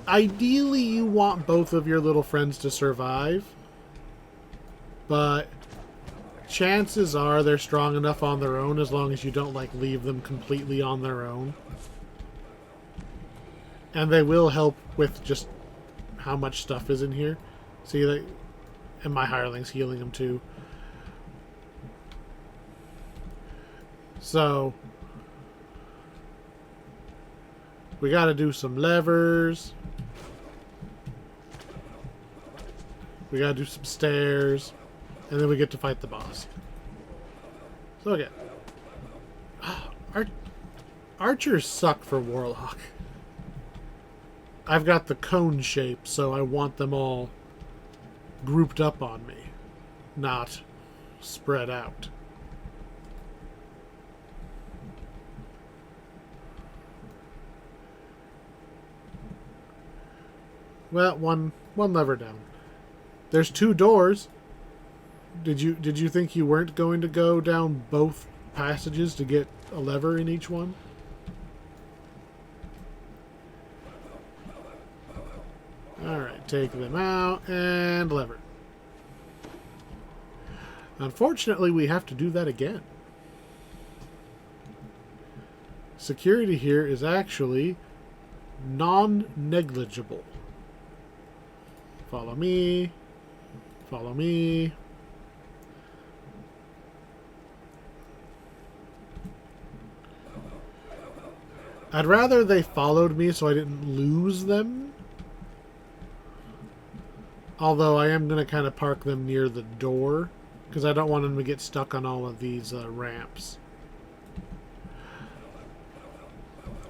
Speaker 1: Ideally, you want both of your little friends to survive, but chances are they're strong enough on their own as long as you don't, like, leave them completely on their own. And they will help with just how much stuff is in here. See, that, and my hireling's healing them too. So, we gotta do some levers. We gotta do some stairs. And then we get to fight the boss. So again. Archers suck for Warlock. I've got the cone shape, so I want them all grouped up on me. Not spread out. Well, one lever down. There's 2 doors. Did you think you weren't going to go down both passages to get a lever in each one? Alright, take them out and lever. Unfortunately, we have to do that again. Security here is actually non-negligible. Follow me. Follow me. I'd rather they followed me so I didn't lose them. Although I am going to kind of park them near the door, because I don't want them to get stuck on all of these ramps.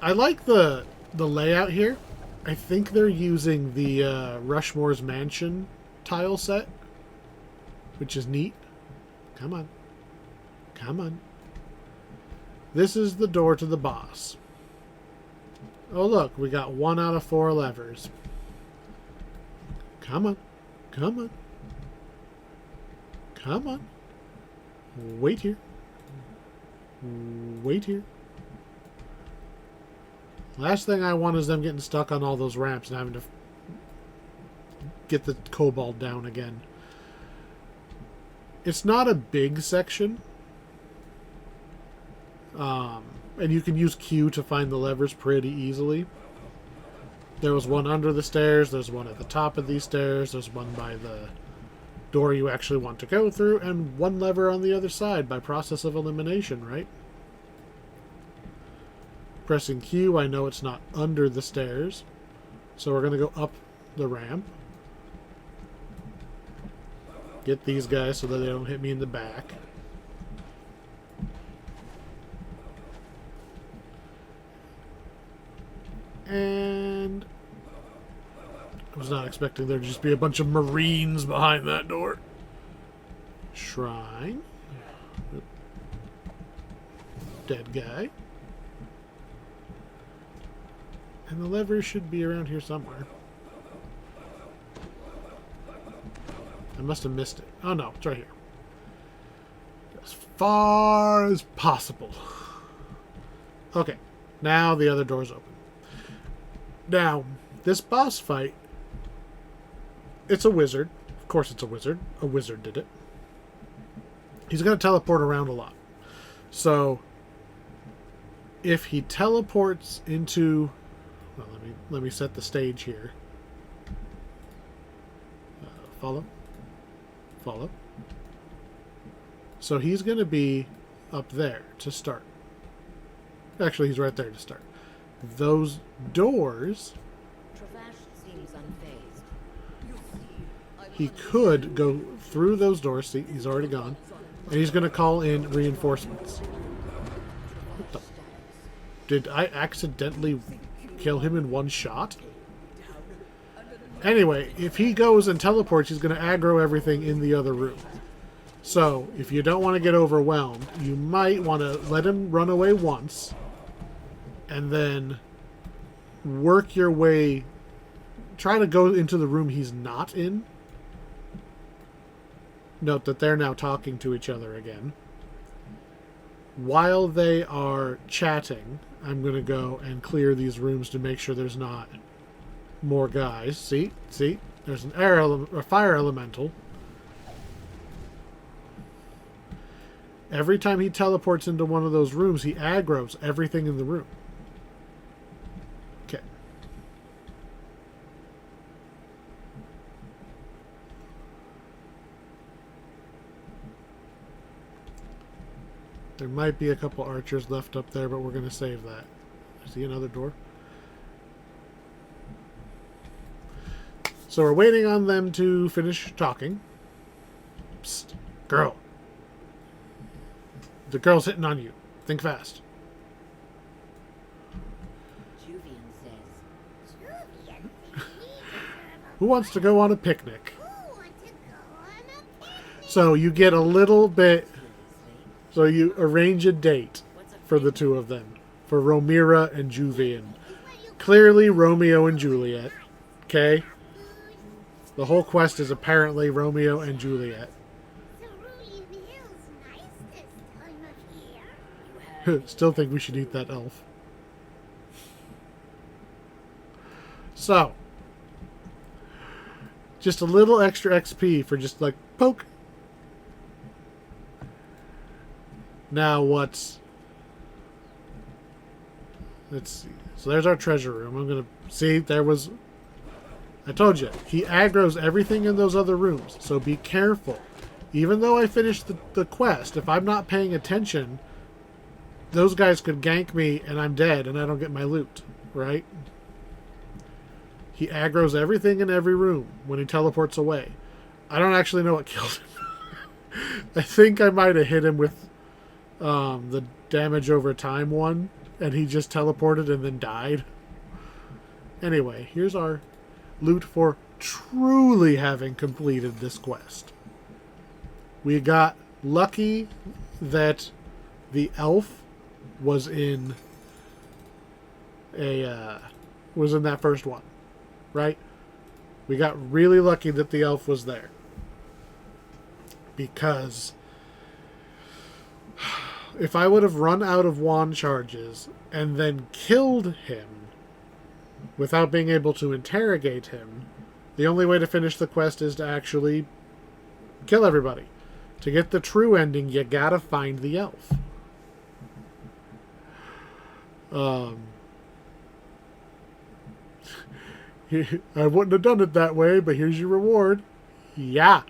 Speaker 1: I like the layout here. I think they're using the Rushmore's Mansion tile set, which is neat. Come on. Come on. This is the door to the boss. Oh, look, we got 1 out of 4 levers. Come on. Come on. Come on. Wait here. Wait here. Last thing I want is them getting stuck on all those ramps and having to get the kobold down again. It's not a big section. And you can use Q to find the levers pretty easily. There was one under the stairs. There's one at the top of these stairs. There's one by the door you actually want to go through. And one lever on the other side by process of elimination, right? Pressing Q, I know it's not under the stairs. So we're going to go up the ramp. Get these guys so that they don't hit me in the back. And I was not expecting there to just be a bunch of Marines behind that door. Shrine. Dead guy. And the lever should be around here somewhere. I must have missed it. Oh no, it's right here. As far as possible. Okay, now the other door's open. Now, this boss fight, it's a wizard. Of course it's a wizard. A wizard did it. He's going to teleport around a lot. So, if he teleports into... Well, let me set the stage here. Follow. Follow. So he's going to be up there to start. Actually, he's right there to start. Those doors, he could go through those doors. See, he's already gone. And he's going to call in reinforcements. What the? Did I accidentally kill him in one shot? Anyway, if he goes and teleports, he's going to aggro everything in the other room. So, if you don't want to get overwhelmed, you might want to let him run away once. And then work your way. Try to go into the room he's not in. Note that they're now talking to each other again. While they are chatting, I'm going to go and clear these rooms to make sure there's not more guys. See? There's an a fire elemental. Every time he teleports into one of those rooms, he aggroes everything in the room. Okay. There might be a couple archers left up there, but we're going to save that. I see another door. So we're waiting on them to finish talking. Psst, girl. The girl's hitting on you. Think fast. Who wants to go on a picnic? So you get a little bit... So you arrange a date for the two of them. For Romira and Juvian. Clearly Romeo and Juliet. Okay? The whole quest is apparently Romeo and Juliet.
Speaker 2: Cerulean Hill's nice this time of year.
Speaker 1: Still think we should eat that elf. So, just a little extra XP for just like poke. Now let's see. So there's our treasure room. I'm gonna see there was. I told you he aggroes everything in those other rooms, so be careful. Even though I finished the quest, if I'm not paying attention, those guys could gank me and I'm dead and I don't get my loot, right? He aggroes everything in every room when he teleports away. I don't actually know what killed him. I think I might have hit him with the damage over time one, and he just teleported and then died. Anyway, here's our loot for truly having completed this quest. We got lucky that the elf was in that first one, right? We got really lucky that the elf was there, because if I would have run out of wand charges and then killed him without being able to interrogate him, the only way to finish the quest is to actually kill everybody. To get the true ending, you gotta find the elf. I wouldn't have done it that way, but here's your reward. Yeah.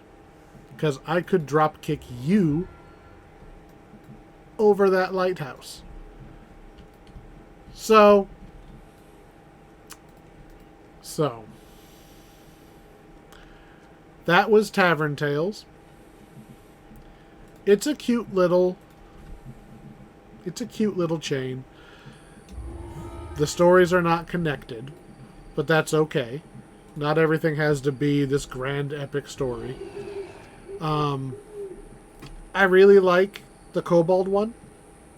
Speaker 1: Because I could drop kick you over that lighthouse. So that was Tavern Tales. It's a cute little chain. The stories are not connected, but that's okay. Not everything has to be this grand epic story. I really like the kobold one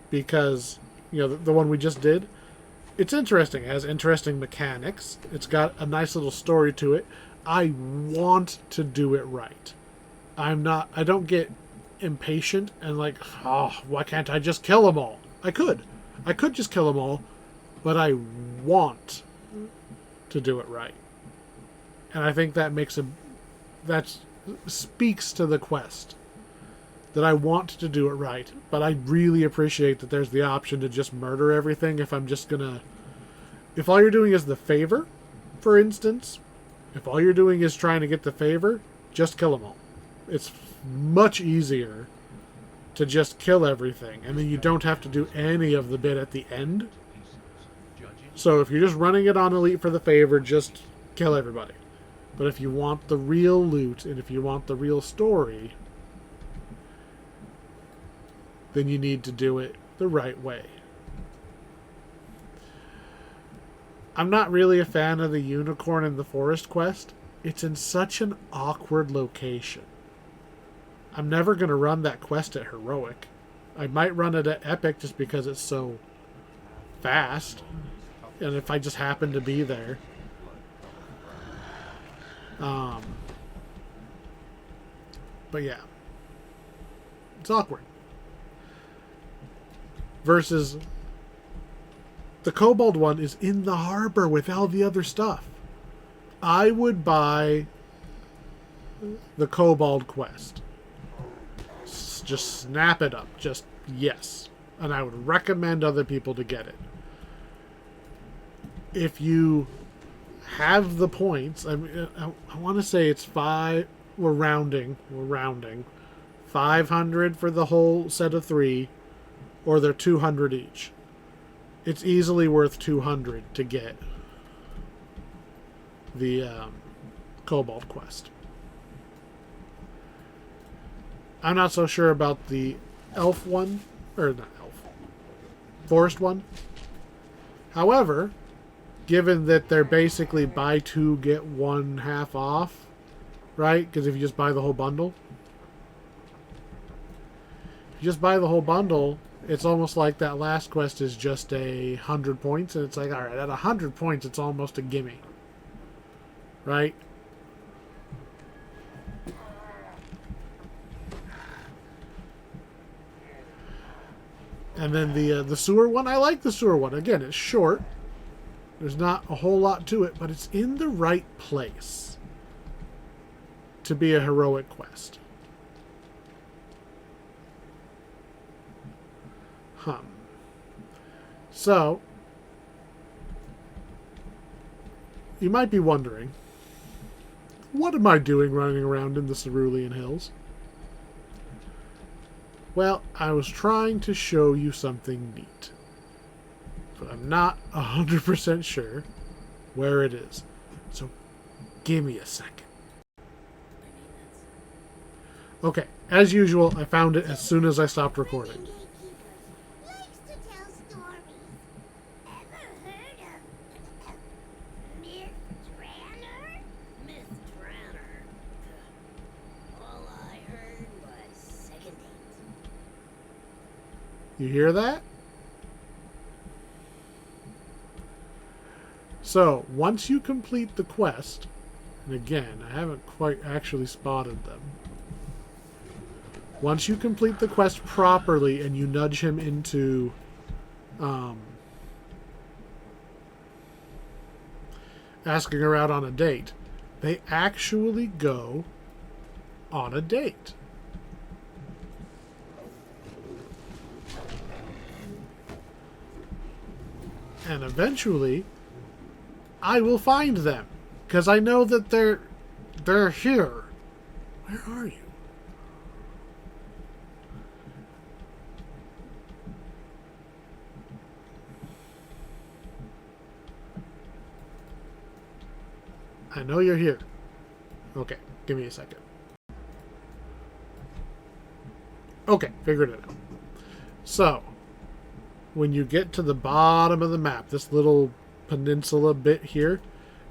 Speaker 1: because, the one we just did. It's interesting. It has interesting mechanics. It's got a nice little story to it. I want to do it right. I don't get impatient and like, oh, why can't I just kill them all? I could just kill them all, but I want to do it right. And I think that speaks to the quest. That I want to do it right, but I really appreciate that there's the option to just murder everything if all you're doing is the favor, for instance, if all you're doing is trying to get the favor, just kill them all. It's much easier to just kill everything, and then you don't have to do any of the bit at the end. So if you're just running it on Elite for the favor, just kill everybody. But if you want the real loot, and if you want the real story, then you need to do it the right way. I'm not really a fan of the unicorn in the forest quest. It's in such an awkward location. I'm never going to run that quest at heroic. I might run it at epic just because it's so fast. And if I just happen to be there. But yeah. It's awkward. Versus the kobold one is in the harbor with all the other stuff. I would buy the kobold quest. Just snap it up. Just yes. And I would recommend other people to get it. If you have the points, I want to say it's 5. We're rounding. 500 for the whole set of 3. Or they're 200 each. It's easily worth 200 to get the kobold quest. I'm not so sure about the elf one, or not elf, forest one. However, given that they're basically buy 2 get 1 half off, right? Because if you just buy the whole bundle, it's almost like that last quest is just 100 points, and it's like, alright, at 100 points, it's almost a gimme. Right? And then the sewer one, I like the sewer one. Again, it's short. There's not a whole lot to it, but it's in the right place to be a heroic quest. So, you might be wondering, what am I doing running around in the Cerulean Hills? Well, I was trying to show you something neat, but I'm not 100% sure where it is. So, give me a second. Okay, as usual, I found it as soon as I stopped recording. You hear that? So, once you complete the quest, and again, I haven't quite actually spotted them. Once you complete the quest properly and you nudge him into asking her out on a date, they actually go on a date. And eventually, I will find them. Because I know that they're here. Where are you? I know you're here. Okay, give me a second. Okay, figured it out. So, when you get to the bottom of the map, this little peninsula bit here,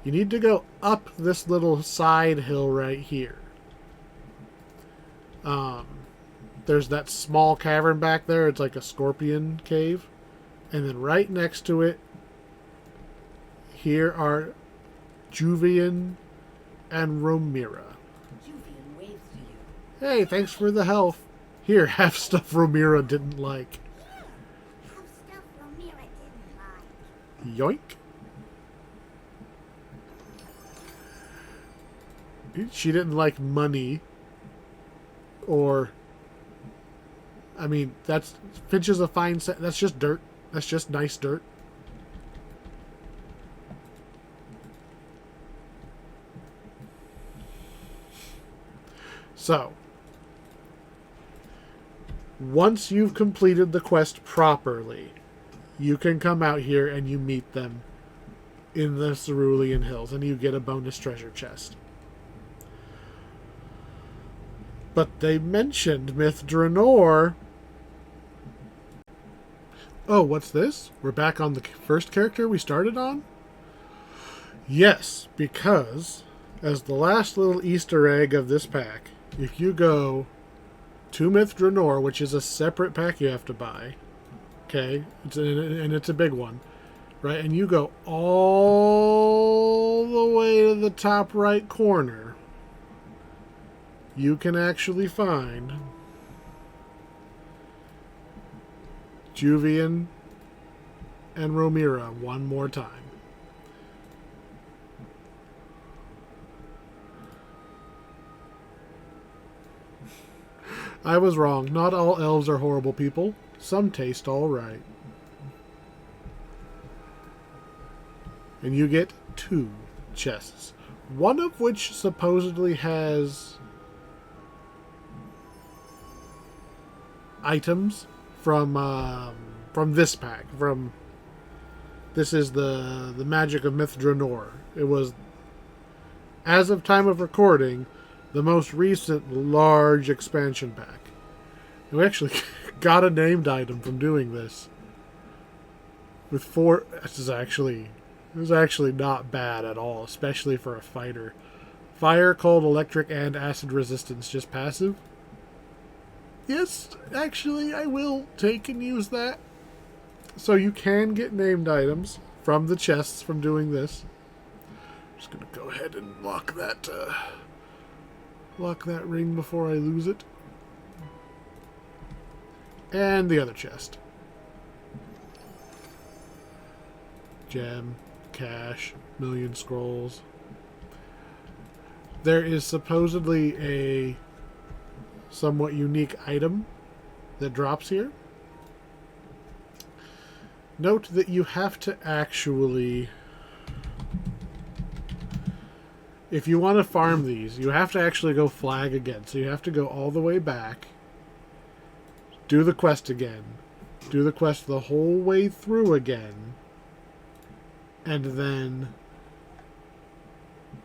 Speaker 1: you need to go up this little side hill right here. There's that small cavern back there. It's like a scorpion cave. And then right next to it, here are Juvian and Romira.
Speaker 2: Juvian waves to you.
Speaker 1: Hey, thanks for the health. Here, have stuff Romira didn't like.
Speaker 2: Have stuff Romira didn't like.
Speaker 1: Yoink. She didn't like money. Or, I mean, that's Finch is a fine set. That's just dirt. That's just nice dirt. So, once you've completed the quest properly, you can come out here and you meet them in the Cerulean Hills, and you get a bonus treasure chest. But they mentioned Myth Draenor. Oh, what's this? We're back on the first character we started on? Yes, because as the last little Easter egg of this pack, if you go to Myth Draenor, which is a separate pack you have to buy, okay, and it's a big one, right, and you go all the way to the top right corner, you can actually find Juvian and Romira one more time. I was wrong. Not all elves are horrible people. Some taste all right. And you get 2 chests. One of which supposedly has items from this pack. This is the Magic of Myth Draenor. It was, as of time of recording, the most recent large expansion pack. And we actually got a named item from doing this. With 4, this is actually not bad at all, especially for a fighter. Fire, cold, electric, and acid resistance, just passive. Yes, actually, I will take and use that. So you can get named items from the chests from doing this. I'm just going to go ahead and lock that ring before I lose it. And the other chest. gem, cash, million scrolls. There is supposedly a somewhat unique item that drops here. Note that you have to actually, if you want to farm these, you have to actually go flag again. So you have to go all the way back, do the quest again, do the quest the whole way through again, and then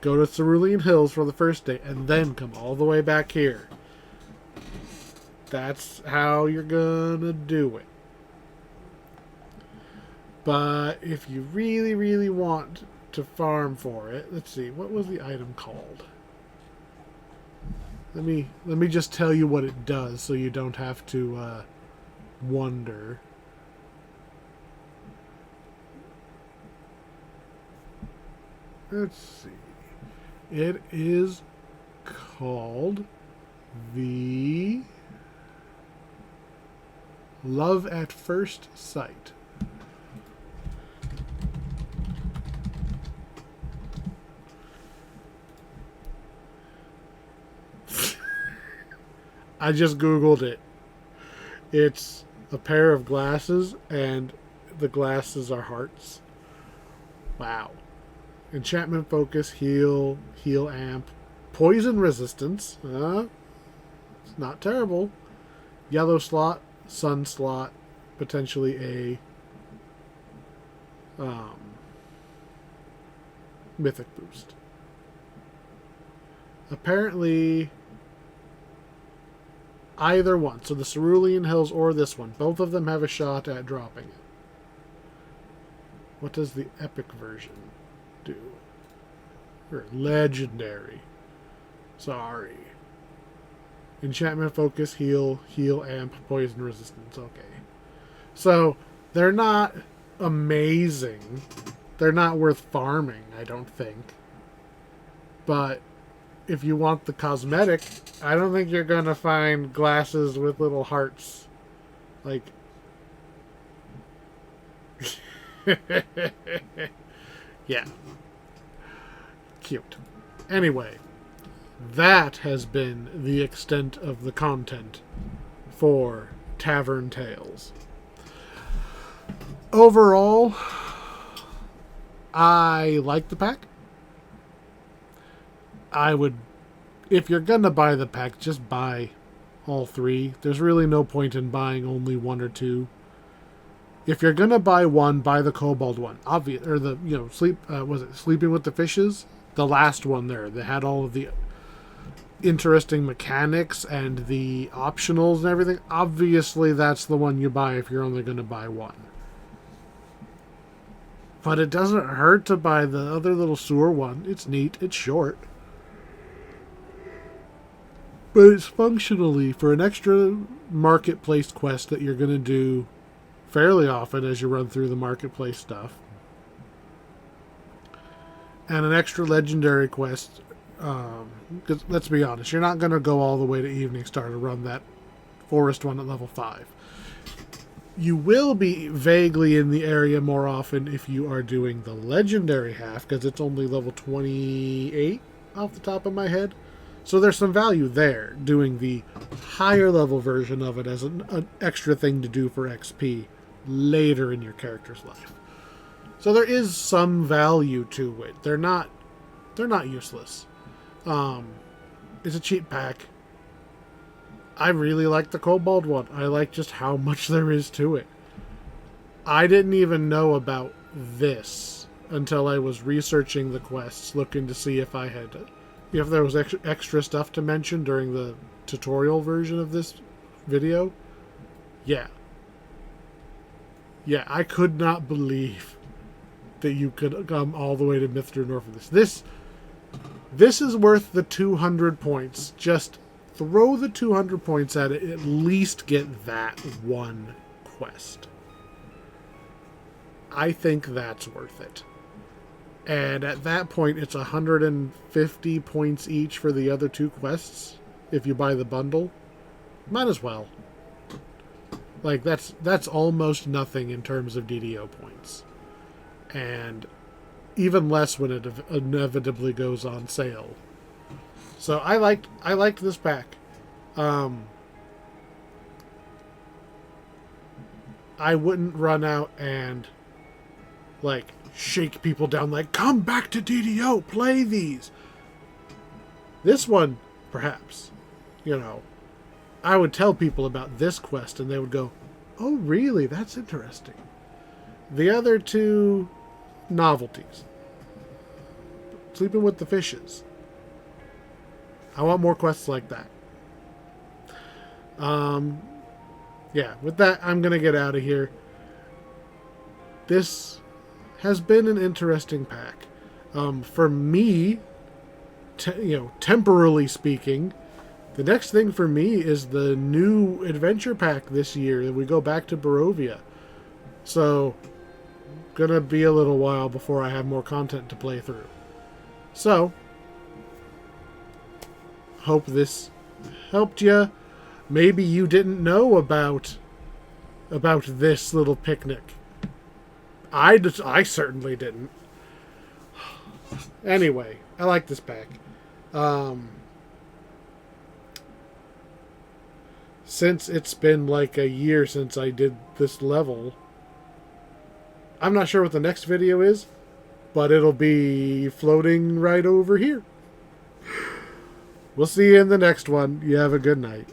Speaker 1: go to Cerulean Hills for the first day, and then come all the way back here. That's how you're gonna do it. But if you really, really want to farm for it, let's see, what was the item called? Let me just tell you what it does, so you don't have to wonder. Let's see. It is called the Love at First Sight. I just Googled it. It's a pair of glasses, and the glasses are hearts. Wow. Enchantment focus, heal amp, poison resistance. It's not terrible. Yellow slot, sun slot, potentially a mythic boost. Apparently, either one, so the Cerulean Hills or this one, both of them have a shot at dropping it. What does the epic version do? Or legendary. Sorry. Enchantment focus, heal amp, poison resistance. Okay. So, they're not amazing. They're not worth farming, I don't think. But if you want the cosmetic, I don't think you're going to find glasses with little hearts. Like, yeah. Cute. Anyway, that has been the extent of the content for Tavern Tales. Overall, I like the pack. I would, if you're going to buy the pack, just buy all three. There's really no point in buying only one or two. If you're going to buy one, buy the kobold one. Obvious, or the, Sleeping with the Fishes? The last one there. They had all of the interesting mechanics and the optionals and everything. Obviously, that's the one you buy if you're only going to buy one. But it doesn't hurt to buy the other little sewer one. It's neat. It's short. But it's functionally for an extra marketplace quest that you're going to do fairly often as you run through the marketplace stuff. And an extra legendary quest. Because let's be honest, you're not going to go all the way to Evening Star to run that forest one at level 5. You will be vaguely in the area more often if you are doing the legendary half, because it's only level 28 off the top of my head. So there's some value there, doing the higher level version of it as an extra thing to do for XP later in your character's life. So there is some value to it. They're not useless. It's a cheap pack. I really like the kobold one. I like just how much there is to it. I didn't even know about this until I was researching the quests, looking to see if there was extra stuff to mention during the tutorial version of this video. Yeah, I could not believe that you could come all the way to Mithranor for this. This is worth the 200 points. Just throw the 200 points at it, at least get that one quest. I think that's worth it. And at that point, it's 150 points each for the other two quests. If you buy the bundle, might as well. Like, that's almost nothing in terms of DDO points. and even less when it inevitably goes on sale. So I liked this pack. I wouldn't run out and like shake people down like, come back to DDO, play these. This one, perhaps, I would tell people about this quest and they would go, oh really, that's interesting. The other two, novelties. Sleeping with the fishes. I want more quests like that. Yeah, with that, I'm going to get out of here. This has been an interesting pack. For me, temporarily speaking, the next thing for me is the new adventure pack this year. We go back to Barovia. So, gonna be a little while before I have more content to play through. So, hope this helped you. Maybe you didn't know about this little picnic. I certainly didn't. Anyway, I like this pack. Since it's been like a year since I did this level, I'm not sure what the next video is, but it'll be floating right over here. We'll see you in the next one. You have a good night.